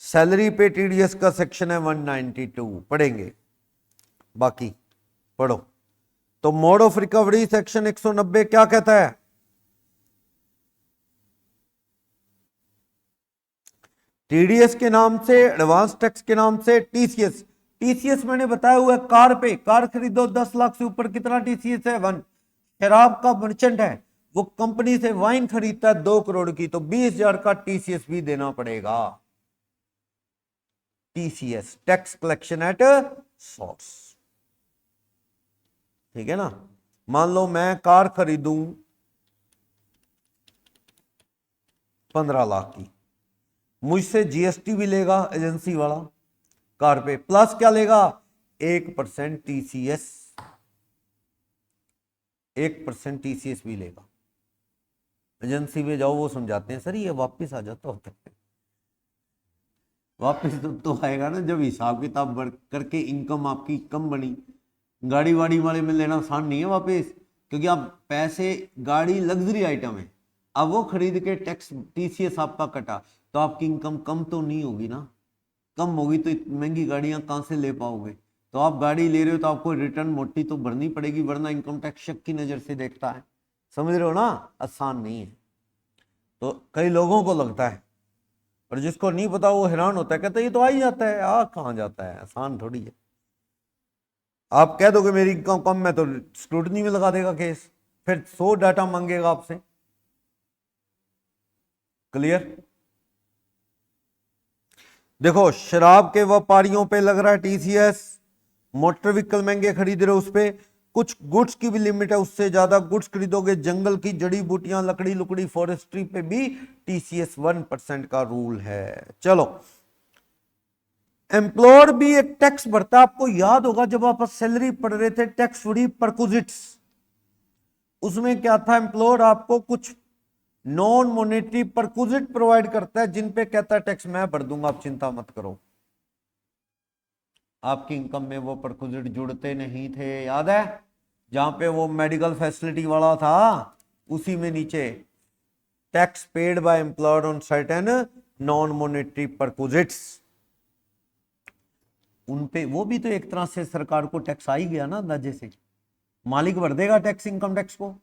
सैलरी पे टीडीएस का सेक्शन है 192, पढ़ेंगे, बाकी पढ़ो। तो मोड ऑफ रिकवरी सेक्शन 190 क्या कहता है? टीडीएस के नाम से, एडवांस टैक्स के नाम से, टीसीएस। टीसीएस मैंने बताया हुआ है कार पे, कार खरीदो 10 लाख से ऊपर कितना टीसीएस है? 1। शराब का मर्चेंट है, वो कंपनी से वाइन खरीदता है 2 करोड़ की, तो 20,000 का टीसीएस भी देना पड़ेगा। TCS, tax collection at source, ठीक है ना। मान लो मैं कार खरीदूं 15 लाख की, मुझसे जीएसटी भी लेगा एजेंसी वाला कार पे, प्लस क्या लेगा? 1% टीसीएस, 1% टीसीएस भी लेगा। एजेंसी में जाओ, वो समझाते हैं सर ये वापस आ जाता होता है। वापस तो आएगा ना जब हिसाब किताब करके इनकम आपकी कम बनी। गाड़ी वाड़ी वाले में लेना आसान नहीं है वापस, क्योंकि आप पैसे, गाड़ी लग्जरी आइटम है, अब वो खरीद के टैक्स टीसीएस आपका कटा तो आपकी इनकम कम तो नहीं होगी ना। कम होगी तो महंगी गाड़ियां कहां से ले पाओगे? तो आप गाड़ी ले रहे हो तो आपको रिटर्न मोटी तो भरनी पड़ेगी, वरना इनकम टैक्स शक की नजर से देखता है। समझ रहे हो ना? आसान नहीं है। तो कई लोगों को लगता है, और जिसको नहीं पता वो हैरान होता है, कहता है ये तो आ ही जाता है। कहाँ जाता है, आसान थोड़ी है। आप कह दोगे मेरी इनकम कम है तो स्क्रूटनी में लगा देगा केस, फिर 100 डाटा मांगेगा आपसे। क्लियर? देखो, शराब के व्यापारियों पे लग रहा है टीसीएस, मोटर व्हीकल महंगे खरीद रहे हो उस पे, कुछ गुड्स की भी लिमिट है, उससे ज्यादा गुड्स खरीदोगे, जंगल की जड़ी बूटियां, लकड़ी लुकड़ी, फॉरेस्ट्री पे भी टीसीएस 1% का रूल है। चलो, एम्प्लॉयर भी एक टैक्स भरता है। आपको याद होगा जब आप सैलरी पढ़ रहे थे, टैक्स फ्री परक्विजिट्स, उसमें क्या था? एम्प्लॉयर आपको कुछ नॉन मॉनेटरी परक्विजिट प्रोवाइड करता है, जिन पे कहता है टैक्स मैं भर दूंगा, आप चिंता मत करो। आपकी इनकम में वो परक्विजिट जुड़ते नहीं थे, याद है? जहां पे वो मेडिकल फैसिलिटी वाला था, उसी में नीचे tax paid by employer on certain non monetary perquisites, उन पे वो भी तो एक तरह से सरकार को टैक्स आ ही गया ना अंदाजे से। मालिक भर देगा टैक्स, इनकम टैक्स को।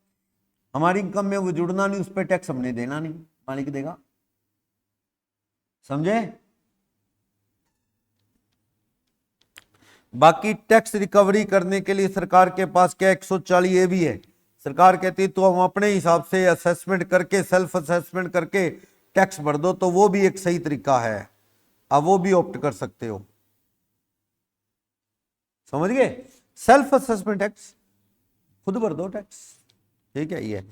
हमारी इनकम में वो जुड़ना नहीं, उस पर टैक्स हमने देना नहीं, मालिक देगा। समझे? बाकी टैक्स रिकवरी करने के लिए सरकार के पास क्या 140 ए भी है। सरकार कहती है तो हम अपने हिसाब से असेसमेंट करके, सेल्फ असेसमेंट करके टैक्स भर दो, तो वो भी एक सही तरीका है, अब वो भी ऑप्ट कर सकते हो। समझ गए? सेल्फ असेसमेंट टैक्स, खुद भर दो टैक्स, ठीक है। ये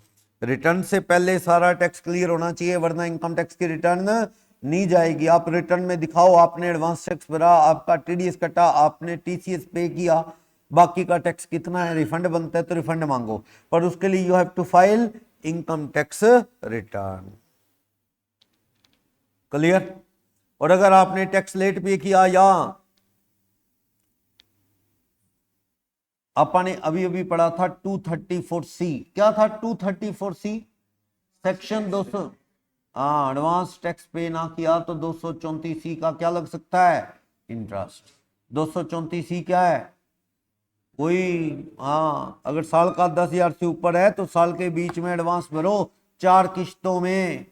रिटर्न से पहले सारा टैक्स क्लियर होना चाहिए, वरना इनकम टैक्स की रिटर्न नहीं जाएगी। आप रिटर्न में दिखाओ आपने एडवांस टैक्स भरा, आपका टीडीएस कटा, आपने टीसीएस पे किया, बाकी का टैक्स कितना है, रिफंड बनता है तो रिफंड मांगो, पर उसके लिए you have to file income tax return. Clear? और अगर आपने टैक्स लेट पे किया, या आपने अभी अभी पढ़ा था 234C, क्या था 234C? सेक्शन 200, हाँ, एडवांस टैक्स पे ना किया तो 234C का क्या लग सकता है? इंटरेस्ट। 234C क्या है? कोई, हाँ, अगर साल का 10,000 से ऊपर है तो साल के बीच में एडवांस भरो 4 किश्तों में,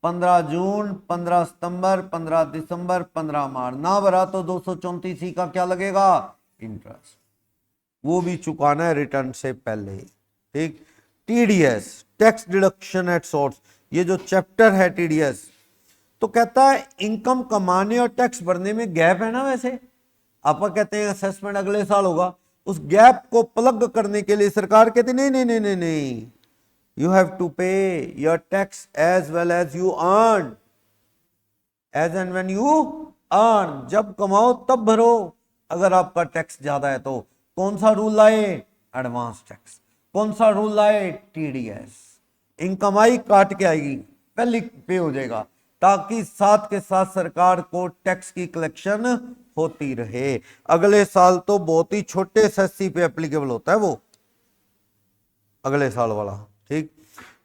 15 जून, 15 सितंबर, 15 दिसंबर, 15 मार्च। ना भरा तो 234C का क्या लगेगा? इंटरेस्ट। वो भी चुकाना है रिटर्न से पहले, ठीक। TDS, tax deduction at source, ये जो चैप्टर है टीडीएस, तो कहता है इनकम कमाने और टैक्स भरने में गैप है ना। वैसे आप कहते हैं असेसमेंट अगले साल होगा, उस गैप को प्लग करने के लिए सरकार कहती नहीं नहीं नहीं नहीं नहीं, you have to pay your tax as well as you earn, as and when you earn, जब कमाओ तब भरो। अगर आपका टैक्स ज्यादा है तो कौन सा रूल लाए? Advance tax. कौन सा रूल लाए? टीडीएस। इनकम आई काट के आएगी, पहले पे हो जाएगा, ताकि साथ के साथ सरकार को टैक्स की कलेक्शन होती रहे। अगले साल तो बहुत ही छोटे एसएससी पे एप्लीकेबल होता है वो, अगले साल वाला, ठीक।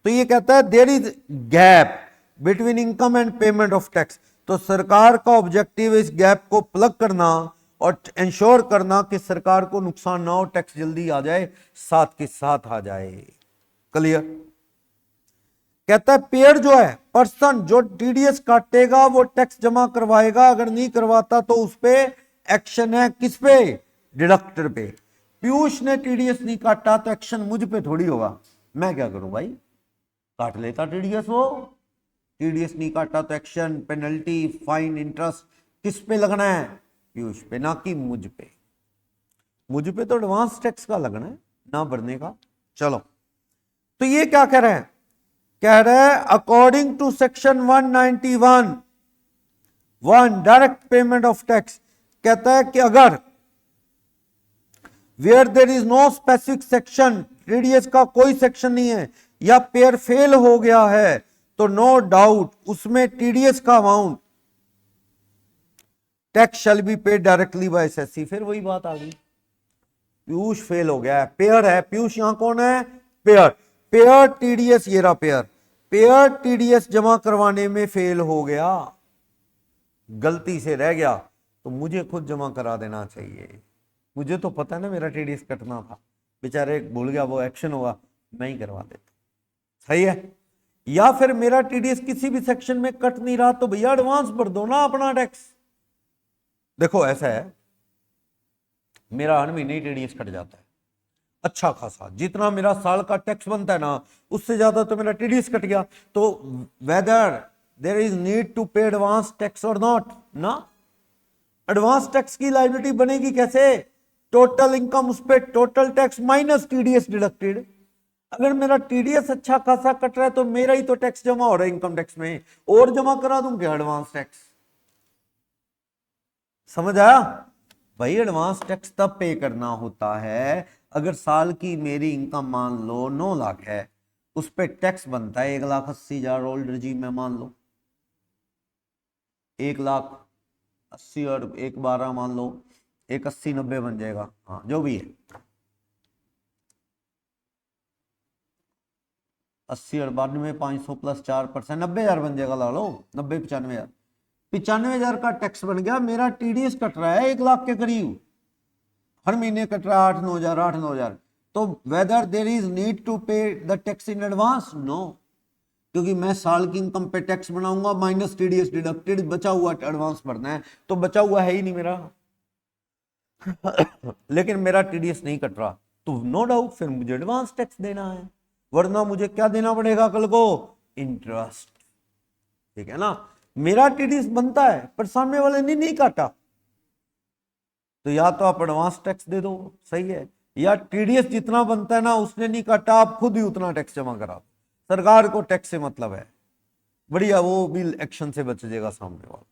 तो ये कहता है there is gap between income and payment of tax, तो सरकार का ऑब्जेक्टिव इस गैप को प्लग करना और इंश्योर करना कि सरकार को नुकसान ना हो, टैक्स जल्दी आ जाए, साथ के साथ आ जाए। क्लियर? कहता है पेयर जो है, पर्सन जो टीडीएस काटेगा वो टैक्स जमा करवाएगा, अगर नहीं करवाता तो उस पे एक्शन है। किस पे? डिडक्टर पे। पीयूष ने टीडीएस नहीं काटा तो एक्शन मुझ पे थोड़ी होगा, मैं क्या करूं भाई, काट लेता टीडीएस वो। टीडीएस नहीं काटा तो एक्शन, पेनल्टी, फाइन, इंटरेस्ट किस पे लगना है? पीयूष पे, ना कि मुझ पे। मुझ पे तो एडवांस टैक्स का लगना है, ना भरने का। चलो, तो ये क्या कह रहे हैं? कह रहे हैं according to section 191 direct payment of tax, कहता है कि अगर where there is no specific section, TDS का कोई सेक्शन नहीं है, या पेयर फेल हो गया है, तो नो डाउट उसमें टीडीएस का amount tax shall be paid directly by SSC. फिर वही बात आ गई, पीयूष फेल हो गया है, पेयर है, पीयूष यहां कौन है? पेयर। पेयर टीडीएस, ये रहा पेयर, पेयर टीडीएस जमा करवाने में फेल हो गया, गलती से रह गया, तो मुझे खुद जमा करा देना चाहिए। मुझे तो पता है ना मेरा टीडीएस कटना था, बेचारे भूल गया, वो एक्शन हुआ, मैं ही करवा देता। सही है? या फिर मेरा टीडीएस किसी भी सेक्शन में कट नहीं रहा, तो भैया एडवांस भर दो ना अपना टैक्स। देखो ऐसा है, मेरा हर महीने टीडीएस कट जाता है अच्छा खासा, जितना मेरा साल का टैक्स बनता है ना, उससे ज्यादा तो मेरा टीडीएस कट गया, तो whether there is need to pay advance tax और नॉट ना। एडवांस टैक्स की लायबिलिटी बनेगी कैसे? टोटल इनकम उस पे total tax minus TDS deducted. अगर मेरा टीडीएस अच्छा खासा कट रहा है तो मेरा ही तो टैक्स जमा हो रहा है इनकम टैक्स में, और जमा करा दूं क्या एडवांस टैक्स? समझ आया भाई? एडवांस टैक्स तब पे करना होता है अगर साल की मेरी इनकम मान लो 9 लाख है, उस पे टैक्स बनता है 1,80,000 ओल्ड regime में, मान लो 1,80,000 और 1,12 मान लो, 1,80,90 बन जाएगा, हाँ जो भी है, 80 और 92, 500 प्लस 4%, 90,000 बन जाएगा, ला लो 90, 95,000, 95,000 का टैक्स बन गया। मेरा टीडीएस कट रहा है 1 लाख के करीब, हर महीने कट रहा है 8-9 हजार, 8-9 हजार। तो whether there is need to pay the tax in advance, no, क्योंकि मैं साल की इनकम पे टैक्स बनाऊंगा, माइनस टीडीएस डिडक्टेड, बचा हुआ एडवांस भरना है, तो बचा हुआ है ही नहीं मेरा लेकिन मेरा टीडीएस नहीं कट रहा, तो नो डाउट फिर मुझे एडवांस टैक्स देना है, वरना मुझे क्या देना पड़ेगा कल को, इंटरेस्ट। ठीक है ना, मेरा टीडीएस बनता है पर सामने वाले ने नहीं काटा, तो या तो आप एडवांस टैक्स दे दो, सही है, या टीडीएस जितना बनता है ना उसने नहीं काटा, आप खुद ही उतना टैक्स जमा करा, सरकार को टैक्स से मतलब है, बढ़िया, वो भी एक्शन से बच जाएगा सामने वाला।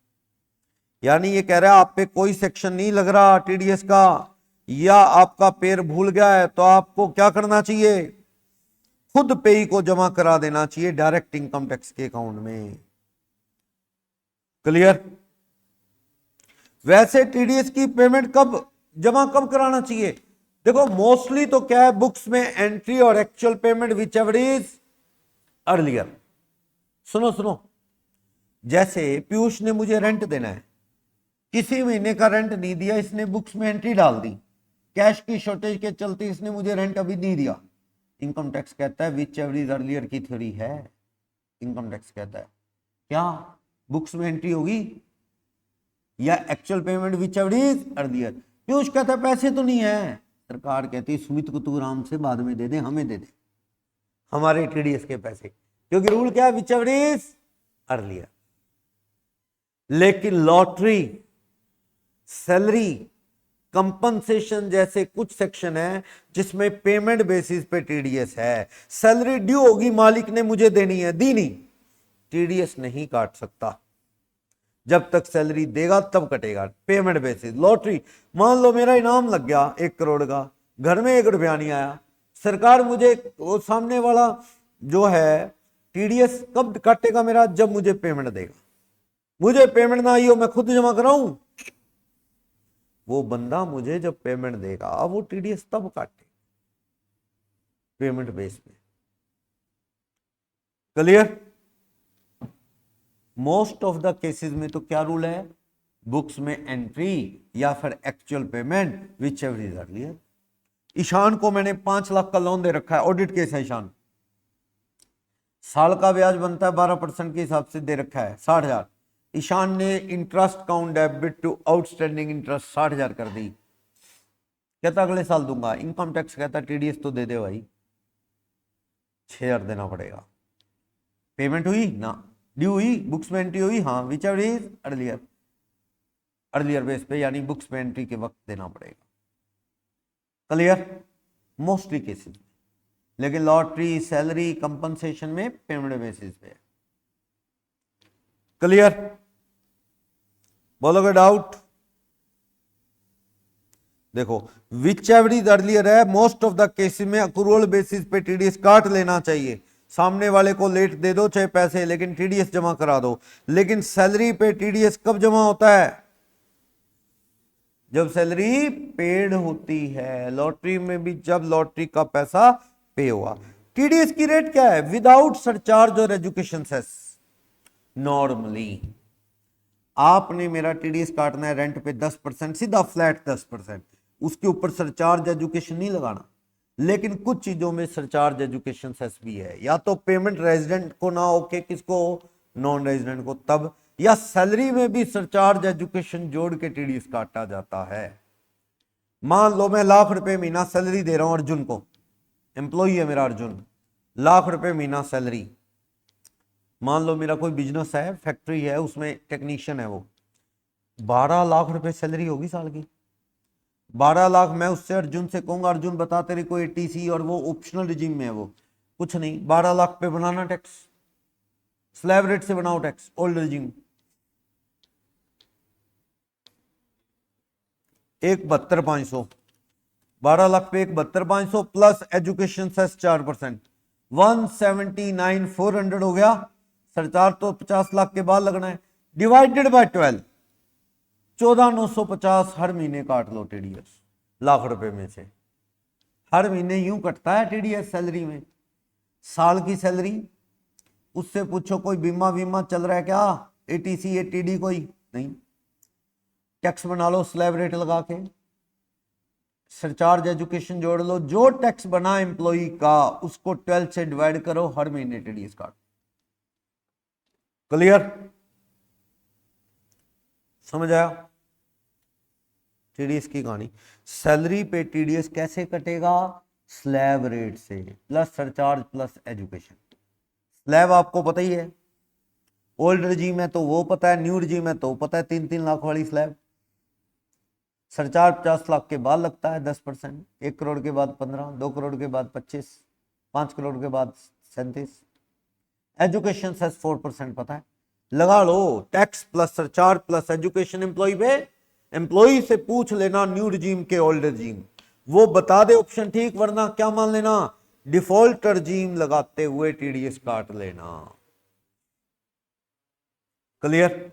यानी ये कह रहा है आप पे कोई सेक्शन नहीं लग रहा टीडीएस का, या आपका पैर भूल गया है, तो आपको क्या करना चाहिए, खुद पेई को जमा करा देना चाहिए डायरेक्ट इनकम टैक्स के अकाउंट में। क्लियर। वैसे टीडीएस की पेमेंट जमा कब कराना चाहिए, देखो मोस्टली तो क्या है, बुक्स में एंट्री और actual payment whichever is earlier. सुनो, जैसे पीयूष ने मुझे रेंट देना है, किसी महीने का रेंट नहीं दिया, इसने बुक्स में एंट्री डाल दी, कैश की शॉर्टेज के चलते इसने मुझे रेंट अभी नहीं दिया, इनकम टैक्स कहता है विच एवर इज अर्लियर की थ्योरी है, इनकम टैक्स कहता है क्या बुक्स में एंट्री होगी या actual payment whichever is earlier. Piyush कहता है पैसे तो नहीं है, सरकार कहती है सुमित को तू आराम से बाद में दे दे, हमें दे दे हमारे टीडीएस के पैसे, क्योंकि रूल क्या है, विच एवर इज अर्लियर। लेकिन लॉटरी, सैलरी, कंपनसेशन जैसे कुछ सेक्शन है जिसमें पेमेंट बेसिस पे टीडीएस है, सैलरी ड्यू होगी, मालिक ने मुझे देनी है, दी नहीं, टीडीएस नहीं काट सकता, जब तक सैलरी देगा तब कटेगा, पेमेंट बेसिस। लॉटरी, मान लो मेरा इनाम लग गया 1 करोड़ का, घर में 1 रुपया नहीं आया, सरकार मुझे, वो सामने वाला जो है टीडीएस कब काटेगा मेरा, जब मुझे पेमेंट देगा, मुझे पेमेंट ना आई हो मैं खुद जमा कराऊं, वो बंदा मुझे जब पेमेंट देगा वो टीडीएस तब काटे, पेमेंट बेस पे। Clear. Most of the cases में तो क्या रूल है, बुक्स में एंट्री या फिर actual payment whichever is earlier. Ishaan को मैंने 5 लाख का लोन दे रखा है, ऑडिट केस है ईशान, साल का ब्याज बनता है 12% के हिसाब से दे रखा है 60,000, ईशान ने interest count debit to outstanding interest 60,000 कर दी, कहता अगले साल दूंगा, इनकम टैक्स कहता टीडीएस तो दे दे भाई, 6,000 देना पड़ेगा, पेमेंट हुई ना, ड्यू हुई, बुक्स में एंट्री हुई, हाँ, which ever is earlier, earlier base पे, यानी बुक्स में एंट्री के वक्त देना पड़ेगा। क्लियर, मोस्टली केसेस, लेकिन लॉटरी, सैलरी, कंपनसेशन में पेमेंट बेसिस पे। क्लियर, बोलोगे डाउट। देखो विच एवर इज अर्लियर है, मोस्ट ऑफ द केसेस में अक्रूवल बेसिस पे टीडीएस काट लेना चाहिए, सामने वाले को लेट दे दो चाहे पैसे, लेकिन टीडीएस जमा करा दो। लेकिन सैलरी पे टीडीएस कब जमा होता है, जब सैलरी पेड होती है, लॉटरी में भी जब लॉटरी का पैसा पे हुआ। टीडीएस की रेट क्या है, विदाउट सरचार्ज और एजुकेशन सेस। नॉर्मली आपने मेरा टीडीएस काटना है रेंट पे 10%, सीधा फ्लैट 10%, उसके ऊपर सरचार्ज एजुकेशन नहीं लगाना। लेकिन कुछ चीजों में सरचार्ज एजुकेशन सेस भी है, या तो पेमेंट रेजिडेंट को ना होके किसको, नॉन रेजिडेंट को, तब, या सैलरी में भी सरचार्ज एजुकेशन जोड़ के टीडीएस काटा जाता है। मान लो मैं ₹1,00,000 महीना सैलरी दे रहा हूं अर्जुन को, एम्प्लॉई है मेरा अर्जुन, ₹1,00,000 महीना सैलरी। मान लो मेरा कोई बिजनेस है, फैक्ट्री है, उसमें टेक्नीशियन है, वो 12 लाख रुपए सैलरी होगी साल की। 12 लाख मैं उससे अर्जुन से कहूंगा अर्जुन बता तेरी कोई टीसी, और वो ऑप्शनल रिजीम में है, वो कुछ नहीं, 12 लाख पे बनाना टैक्स, स्लैब रेट से बनाओ टैक्स, ओल्ड रिजीम। एक 72,500, 12 लाख पे एक 72,500 प्लस एजुकेशन सेस 4%, 179,400 हो गया। सरचार्ज तो 50 लाख के बाद लगना है, डिवाइडेड बाय 12, 14,950 हर महीने काट लो टीडीएस ₹1,00,000 में से। हर महीने यूं कटता है टीडीएस सैलरी में। साल की सैलरी, उससे पूछो कोई बीमा वीमा चल रहा है क्या, एटीसी एटीडी कोई नहीं, टैक्स बना लो स्लैब रेट लगा के, सरचार्ज एजुकेशन जोड़ लो, जो टैक्स बना एम्प्लॉई का उसको 12 से डिवाइड करो, हर महीने टीडीएस काट। क्लियर, समझ आया टीडीएस की कहानी। सैलरी पे टीडीएस कैसे कटेगा? स्लैब रेट से, plus surcharge plus education. Slab आपको पता ही है, ओल्ड रजीम है तो वो पता है, न्यू रजीम है तो पता है, 3-3 लाख वाली स्लैब। सरचार्ज 50 लाख के बाद लगता है 10%, 1 करोड़ के बाद 15, 2 करोड़ के बाद 25, 5 करोड़ के बाद 37। एजुकेशन सेस 4% पता है, लगा लो। Tax plus surcharge plus education employ pay. Employ से पूछ लेना न्यू रजीम के ओल्ड रजीम, वो बता दे ऑप्शन ठीक, वरना क्या मान लेना, डिफॉल्ट रजीम लगाते हुए टीडीएस काट लेना। क्लियर।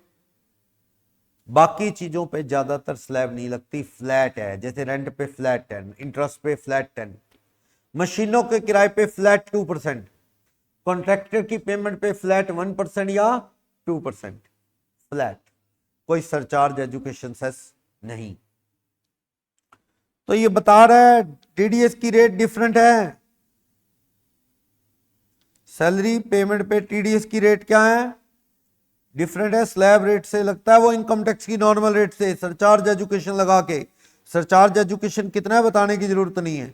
बाकी चीजों पे ज्यादातर स्लैब नहीं लगती, फ्लैट है। जैसे रेंट पे फ्लैट 10, इंटरेस्ट पे फ्लैट 10, मशीनों के किराए पे फ्लैट 2%, कॉन्ट्रैक्टर की पेमेंट पे फ्लैट 1% या 2% फ्लैट, कोई सरचार्ज एजुकेशन सेस नहीं। तो ये बता रहा है टीडीएस की रेट डिफरेंट है। सैलरी पेमेंट पे टीडीएस की रेट क्या है? डिफरेंट है। स्लैब रेट से लगता है वो इनकम टैक्स की नॉर्मल रेट से, सरचार्ज एजुकेशन लगा के। सरचार्ज एजुकेशन कितना है बताने की जरूरत नहीं है,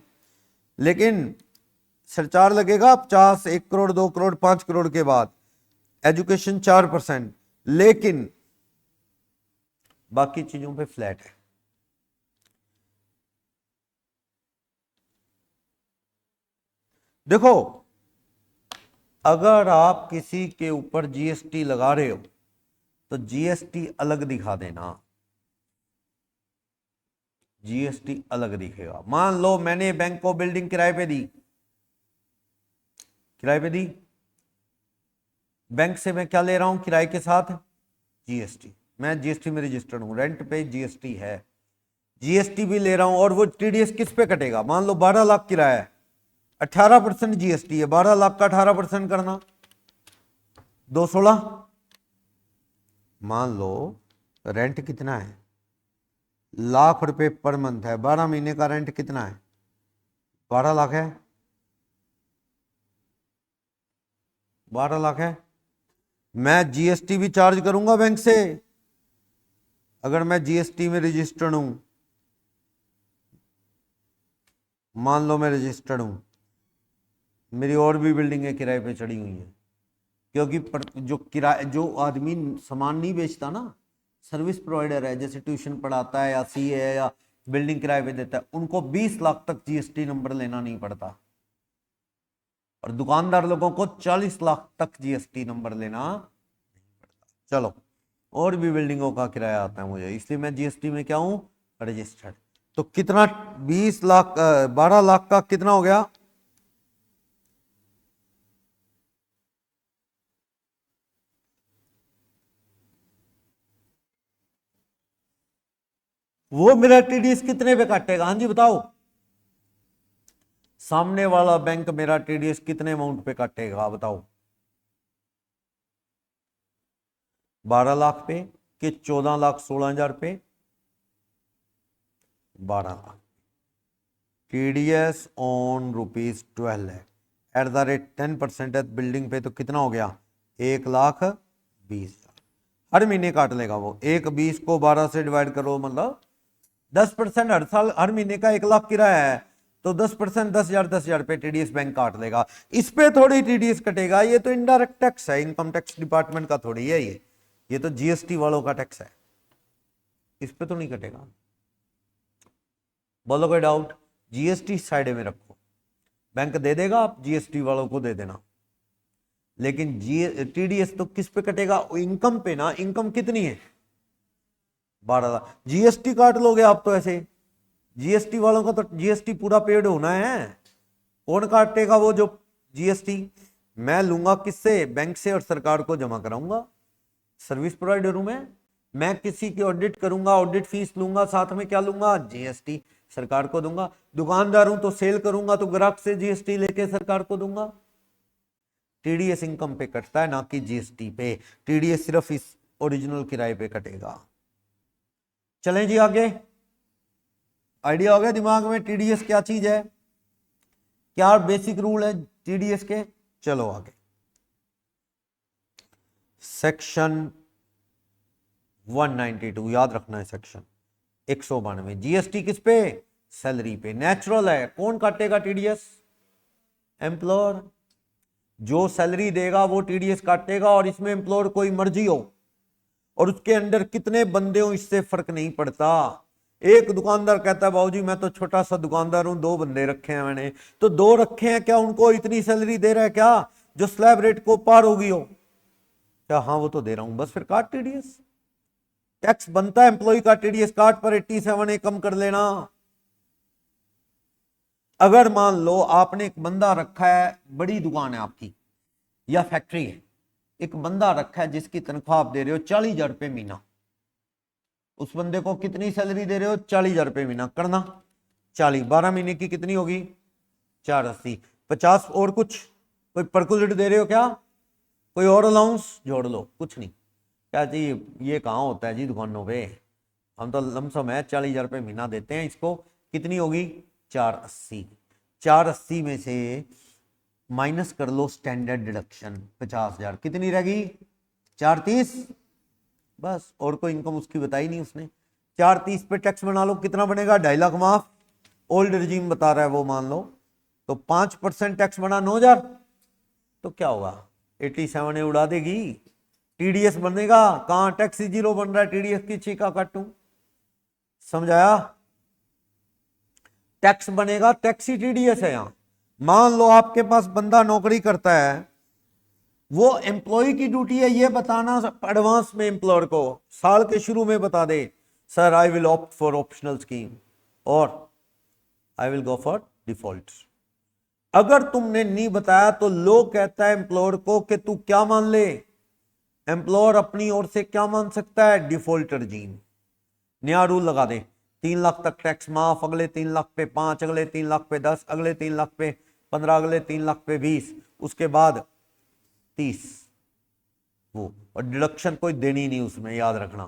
लेकिन सरचार्ज लगेगा 50, 1 करोड़, 2 करोड़, 5 करोड़ के बाद, एजुकेशन 4%, लेकिन बाकी चीजों पे फ्लैट है। देखो, अगर आप किसी के ऊपर जीएसटी लगा रहे हो तो जीएसटी अलग दिखा देना, जीएसटी अलग दिखेगा। मान लो मैंने बैंक को बिल्डिंग किराए पे दी, किराए पे दी, बैंक से मैं क्या ले रहा हूं किराए के साथ? जीएसटी। मैं जीएसटी में रजिस्टर्ड हूं, रेंट पे जीएसटी है, जीएसटी भी ले रहा हूं। और वो टीडीएस किस पे कटेगा? मान लो 12 लाख किराया है, 18% जीएसटी है, 12 लाख का 18% करना 216। मान लो रेंट कितना है? लाख रुपए पर मंथ है, 12 महीने का रेंट कितना है? 12 लाख है, 12 लाख है। मैं जीएसटी भी चार्ज करूंगा बैंक से, अगर मैं जीएसटी में रजिस्टर्ड हूं। मान लो मैं रजिस्टर्ड हूं, मेरी और भी बिल्डिंगें किराए पे चढ़ी हुई हैं, क्योंकि जो किराए, जो आदमी सामान नहीं बेचता ना, सर्विस प्रोवाइडर है, जैसे ट्यूशन पढ़ाता है या सीए है या बिल्डिंग किराए पे देता है, उनको 20 लाख तक जीएसटी नंबर लेना नहीं पड़ता, और दुकानदार लोगों को 40 लाख तक जीएसटी नंबर लेना नहीं पड़ता। चलो, और भी बिल्डिंगों का किराया आता है मुझे, इसलिए मैं जीएसटी में क्या हूं? रजिस्टर्ड। तो कितना? 20 लाख, 12 लाख का कितना हो गया? वो मेरा टीडीएस कितने पे काटेगा? हाँ जी बताओ, सामने वाला बैंक मेरा टीडीएस कितने अमाउंट पे काटेगा बताओ? 12 लाख पे कि 14,16,000 पे? 12 लाख। टीडीएस ऑन ₹12 है, एट द रेट 10% है बिल्डिंग पे, तो कितना हो गया? 1,20,000 हर महीने काट लेगा वो। 1,20 को 12 से डिवाइड करो, मतलब 10% हर साल, हर महीने का 1 लाख किराया है, तो 10%, 10,000 पे टीडीएस बैंक काट लेगा। इस पे थोड़ी टीडीएस कटेगा, ये तो इनडायरेक्ट टैक्स है, इनकम टैक्स डिपार्टमेंट का थोड़ी है ये तो जीएसटी वालों का टैक्स है, इस पे तो नहीं कटेगा। बोलो कोई डाउट? जीएसटी साइड में रखो, बैंक दे देगा, आप जीएसटी वालों को दे देना, लेकिन टीडीएस तो किस पे कटेगा? इनकम पे ना। इनकम कितनी है? 12 लाख। जीएसटी काट लोगे आप तो ऐसे, जीएसटी वालों का तो जीएसटी पूरा पेड होना है। कौन काटेगा वो जो जीएसटी? मैं लूंगा किससे? बैंक से, और सरकार को जमा कराऊंगा। सर्विस प्रोवाइडर हूं मैं किसी की ऑडिट करूंगा, ऑडिट फीस लूंगा, साथ में क्या लूंगा? जीएसटी सरकार को दूंगा। दुकानदार हूं तो सेल करूंगा, तो ग्राहक से जीएसटी लेके सरकार को दूंगा। टीडीएस इनकम पे कटता है, ना कि जीएसटी पे। टीडीएस सिर्फ इस ओरिजिनल किराए पे कटेगा। चलें जी आगे। आइडिया हो गया दिमाग में टीडीएस क्या चीज है, क्या बेसिक रूल है टीडीएस के। चलो आगे, सेक्शन 192 याद रखना है, सेक्शन 192 जीएसटी किस पे, सैलरी पे। नेचुरल है, कौन काटेगा टीडीएस, एम्प्लॉयर। जो सैलरी देगा वो टीडीएस काटेगा, और इसमें एम्प्लॉयर कोई मर्जी हो और उसके अंडर कितने बंदे हो इससे फर्क नहीं पड़ता। एक दुकानदार कहता है बाबूजी मैं तो छोटा सा दुकानदार हूं, 2 बंदे रखे हैं मैंने, तो 2 रखे हैं, क्या उनको इतनी सैलरी दे रहा है क्या जो स्लैब रेट को पार होगी हो, क्या, हाँ वो तो दे रहा हूं, बस फिर काट टीडीएस। टैक्स बनता है एम्प्लॉय का, टीडीएस काट पर 87 कम कर लेना। अगर मान लो आपने एक बंदा रखा है, बड़ी दुकान है आपकी या फैक्ट्री है, एक बंदा रखा है जिसकी तनख्वाह आप दे रहे हो 40,000 रुपये महीना, उस बंदे को कितनी सैलरी दे रहे हो, 40,000 रुपये महीना, करना 40, 12 महीने की कितनी होगी, 480, 50 और कुछ, कोई परकुलेट दे रहे हो क्या, कोई और अलाउंस जोड़ लो, कुछ नहीं। क्या जी ये कहाँ होता है जी दुकानों पे, हम तो लमसम है 40,000 रुपये महीना देते हैं, इसको कितनी होगी 480, 480 में से माइनस कर लो स्टैंडर्ड डिडक्शन 50,000, कितनी रहेगी 430, बस, और कोई इनकम उसकी बताई नहीं उसने। 430 पे टैक्स बना लो, कितना बनेगा 2.5 लाख माफ, ओल्ड रिजीम बता रहा है वो, मान लो तो 5% टैक्स बना 9,000, तो क्या होगा 87 उड़ा देगी, टीडीएस बनेगा कहां, टैक्स 0 बन रहा है, टीडीएस की छीका काटूं, समझाया, टैक्स बनेगा, टैक्स ही टीडीएस है यहां। मान लो आपके पास बंदा नौकरी करता है, वो एम्प्लॉय की ड्यूटी है ये बताना एडवांस में एम्प्लॉयर को, साल के शुरू में बता दे sir I will opt for optional scheme और I will go for default. अगर तुमने नहीं बताया तो लोग कहता है एम्प्लॉयर को कि तू क्या मान ले, एम्प्लॉयर अपनी ओर से क्या मान सकता है, डिफॉल्ट रजीम। नया रूल लगा दे, 3 लाख तक टैक्स माफ, अगले 3 लाख पे 5, अगले 3 लाख पे 10, अगले 3 लाख पे 15, अगले 3 लाख पे 20, उसके बाद 30 वो, और डिडक्शन कोई देनी नहीं उसमें, याद रखना,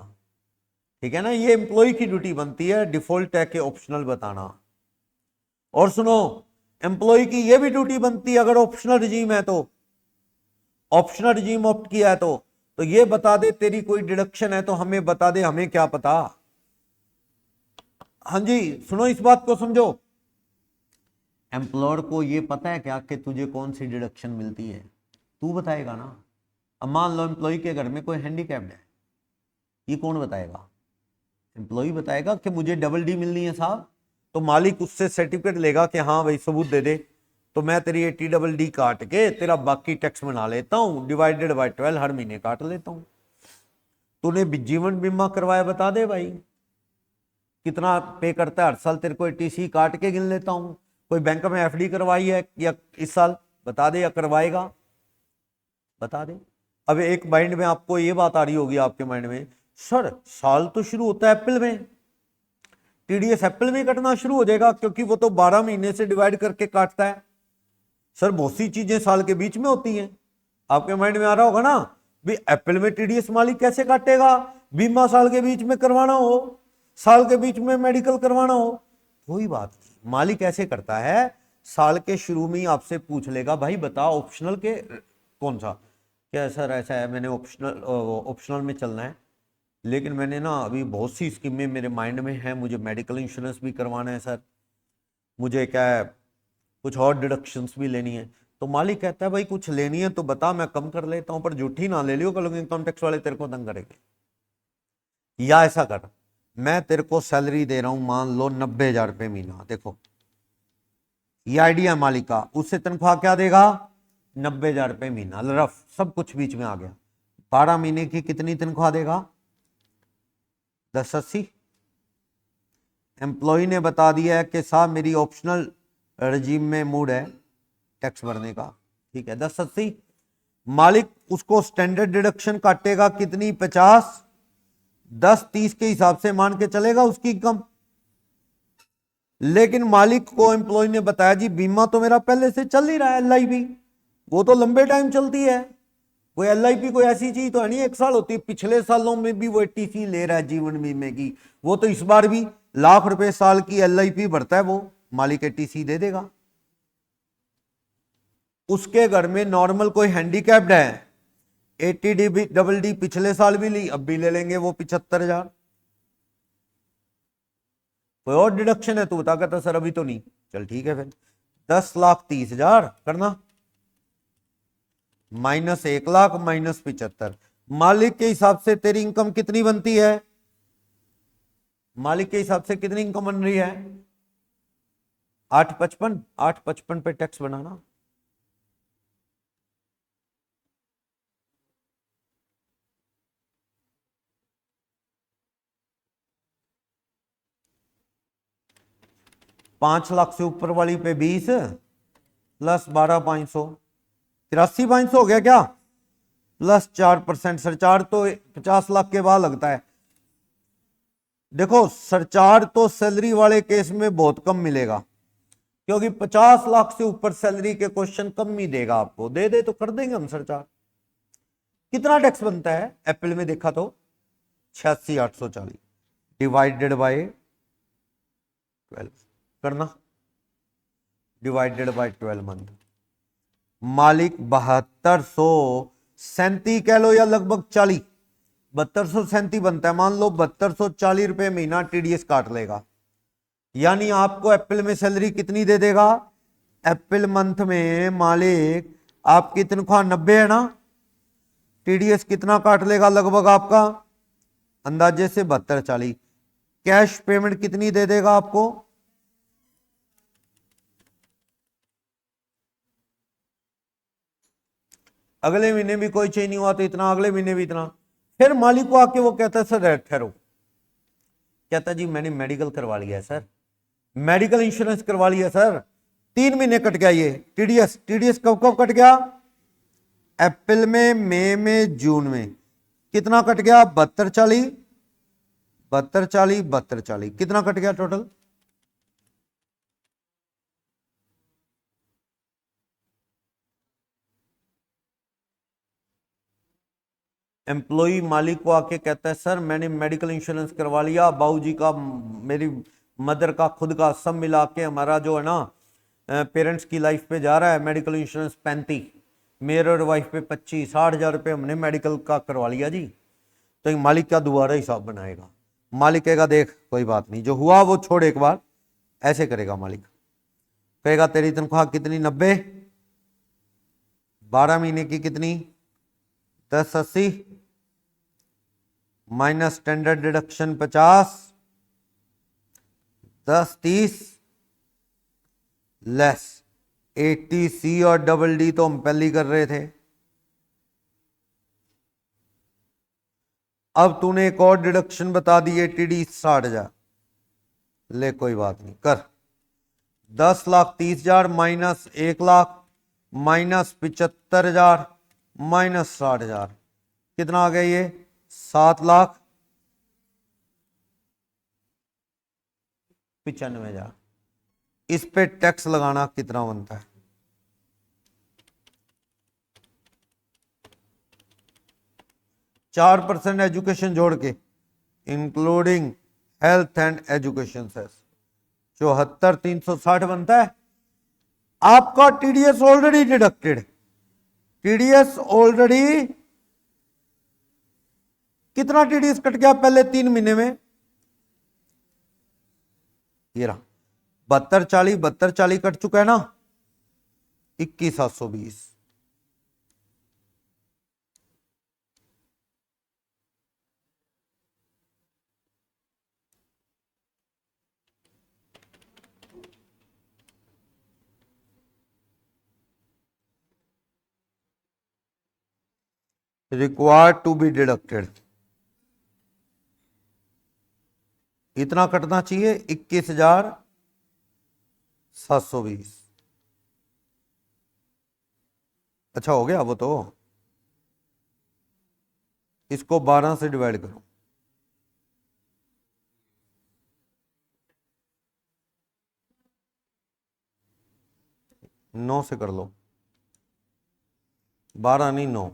ठीक है ना। ये एम्प्लॉय की ड्यूटी बनती है डिफॉल्ट है कि ऑप्शनल बताना। और सुनो, एम्प्लॉय की ये भी ड्यूटी बनती है अगर ऑप्शनल रिजीम है तो, ऑप्शनल रिजीम ऑप्ट किया है तो ये बता दे तेरी कोई डिडक्शन है तो हमें बता दे, हमें क्या पता। हाँ जी सुनो, इस बात को समझो, एम्प्लॉयर को ये पता है क्या कि तुझे कौन सी डिडक्शन मिलती है, तू बताएगा ना। अब मान लो एम्प्लॉय के घर में कोई हैंडीकैप्ड है, ये कौन बताएगा, एम्प्लॉय बताएगा कि मुझे डबल डी मिलनी है साहब, तो मालिक उससे सर्टिफिकेट लेगा कि हाँ भाई सबूत दे दे, तो मैं तेरी 80 डबल डी काट के तेरा बाकी टैक्स बना लेता हूँ, डिवाइडेड बाय 12 हर महीने काट लेता हूँ। तूने जीवन बीमा करवाया बता दे भाई कितना पे करता है हर साल, तेरे को 80 काट के गिन लेता हूँ। कोई बैंक में एफडी करवाई है या इस साल बता दे, या करवाएगा बता दे। अब एक माइंड में आपको ये बात आ रही होगी आपके माइंड में, सर साल तो शुरू होता है अप्रैल में, टीडीएस अप्रैल में कटना शुरू हो जाएगा क्योंकि वो तो 12 महीने से डिवाइड करके काटता है। सर बहुत सी चीजें साल के बीच में होती हैं, आपके माइंड में आ रहा होगा ना भी अप्रैल में टीडीएस मालिक कैसे काटेगा, बीमा साल के बीच में करवाना हो, साल के बीच में मेडिकल करवाना हो, कोई बात नहीं, मालिक ऐसे करता है साल के शुरू में ही आपसे पूछ लेगा भाई बता ऑप्शनल के कौन सा, क्या सर ऐसा है मैंने ऑप्शनल में चलना है, लेकिन मैंने ना अभी बहुत सी स्कीमें मेरे माइंड में हैं, मुझे मेडिकल इंश्योरेंस भी करवाना है सर, मुझे क्या है कुछ और डिडक्शंस भी लेनी है। तो मालिक कहता है भाई कुछ लेनी है तो बता मैं कम कर लेता हूं, पर झूठी ना ले लियो कल इनकम टैक्स वाले तेरे को तंग करेंगे। या ऐसा कर, मैं तेरे को सैलरी दे रहा हूं मान लो 90,000 रुपये महीना, देखो ये आइडिया मालिक का, उससे तनख्वाह क्या देगा 90,000 रुपये महीना, रफ सब कुछ बीच में आ गया। 12 महीने की कितनी तनख्वाह देगा 1080। एम्प्लॉय ने बता दिया है कि साहब मेरी ऑप्शनल रजीम में मूड है टैक्स भरने का, ठीक है 1080। मालिक उसको स्टैंडर्ड डिडक्शन काटेगा कितनी 50, 10-30 के हिसाब से मान के चलेगा उसकी इनकम। लेकिन मालिक को एम्प्लॉय ने बताया जी बीमा तो मेरा पहले से चल ही रहा है, LIP वो तो लंबे टाइम चलती है, कोई LIP कोई ऐसी चीज तो है नहीं 1 साल होती, पिछले सालों में भी वो 80 ले रहा है जीवन बीमे की, वो तो इस बार भी ₹1,00,000 साल की LIP भरता है, वो मालिक ATC दे देगा। उसके घर में नॉर्मल कोई हैंडीकैप्ड है, ATD पिछले साल भी ली, अब भी ले लेंगे वो 75,000। कोई और डिडक्शन है तो बता, कहता सर अभी तो नहीं। चल ठीक है, फिर 10,30,000 करना, -1 लाख -75। मालिक के हिसाब से तेरी इनकम कितनी बनती है? मालिक के हिसाब से कितनी इनकम बन रही है? 855। 855 पे टैक्स बनाना। ₹5,00,000 से ऊपर वाली पे 20 प्लस 12,500, 83,500 हो गया क्या? प्लस 4% सरचार्ज तो 50 लाख के बाद लगता है। देखो सरचार्ज तो सैलरी वाले केस में बहुत कम मिलेगा, क्योंकि 50 लाख से ऊपर सैलरी के क्वेश्चन कम ही देगा आपको। दे दे तो कर देंगे हम सरचार्ज। कितना टैक्स बनता है अप्रैल में देखा तो? 86,840 डिवाइडेड बाय 12 करना, डिवाइडेड बाय 12 मंथ। मालिक 7237 कह लो या लगभग 40, 7237 बनता है। मान लो 7240 रुपए महीना TDS काट लेगा। यानी आपको अप्रैल में सैलरी कितनी दे देगा? अप्रैल मंथ में मालिक आपकी तनख्वाह 90 है ना, TDS कितना काट लेगा लगभग आपका? अंदाजे से 7240। कैश पेमेंट कितनी दे देगा आपको? अगले महीने भी कोई चेंज नहीं हुआ तो इतना, अगले महीने भी इतना। फिर मालिक को आके वो कहता है सर ठहरो, कहता जी मैंने मेडिकल करवा लिया है सर, मेडिकल इंश्योरेंस करवा लिया सर, 3 महीने कट गया ये TDS कब कब कट गया? अप्रैल में, मई में, जून में। कितना कट गया? 7240 7240 7240, कितना कट गया टोटल? एम्प्लॉई मालिक को आके कहता है सर मैंने मेडिकल इंश्योरेंस करवा लिया, बाबूजी का, मेरी मदर का, खुद का, सब मिला के हमारा जो है ना पेरेंट्स की लाइफ पे जा रहा है मेडिकल इंश्योरेंस 35, मेरे और वाइफ पे 25-60 हज़ार रुपये हमने मेडिकल का करवा लिया जी। तो मालिक क्या दोबारा हिसाब बनाएगा? मालिक कहेगा देख कोई बात नहीं, जो हुआ वो छोड़, एक बार ऐसे करेगा मालिक, कहेगा तेरी तनख्वाह कितनी? 90, 12 महीने की कितनी? 1080 minus standard deduction 50, 1030 less ATC और DD तो हम पहले ही कर रहे थे। अब तूने एक और डिडक्शन बता दी ATD 60,000, ले कोई बात नहीं कर। 10,30,000 माइनस 1,00,000 माइनस 75,000 माइनस 60,000, कितना आ गया ये? 7,95,000। इस पे टैक्स लगाना कितना बनता है? 4% एजुकेशन जोड़ के, including health and education cess, 74,360 बनता है। आपका TDS already deducted, TDS already, कितना TDS कट गया पहले 3 महीने में? ये रहा 7240 7240 कट चुका है ना, 21,720। रिक्वायर्ड टू बी डिडक्टेड, इतना कटना चाहिए 21,720। अच्छा हो गया वो तो, इसको 12 से डिवाइड करो, नौ से कर लो, 12 नहीं 9,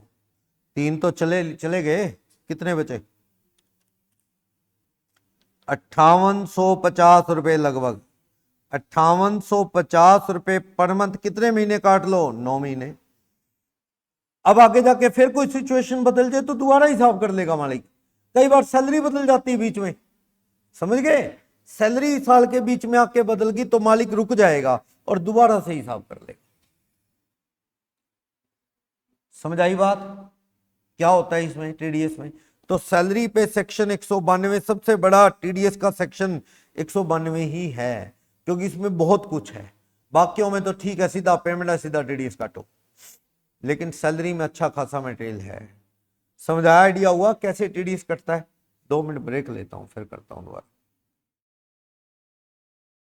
3 तो चले गए, कितने बचे? 5850 लगभग, 5850 पर मंथ। कितने महीने काट लो? 9 महीने। अब आगे जाके फिर कोई सिचुएशन बदल जाए तो दोबारा हिसाब कर लेगा मालिक। कई बार सैलरी बदल जाती है बीच में, समझ गए? सैलरी साल के बीच में आके बदल गई तो मालिक रुक जाएगा और दोबारा से हिसाब कर लेगा। समझ आई बात? क्या होता है इसमें टीडीएस में? तो सैलरी पे सेक्शन 192 सबसे बड़ा टीडीएस का सेक्शन 192 ही है, क्योंकि इसमें बहुत कुछ है। बाकियों में तो ठीक है, सीधा पेमेंट है, सीधा टीडीएस काटो, लेकिन सैलरी में अच्छा खासा मटेरियल है। समझ आया? आइडिया हुआ कैसे टीडीएस कटता है? 2 मिनट ब्रेक लेता हूं, फिर करता हूं दोबारा।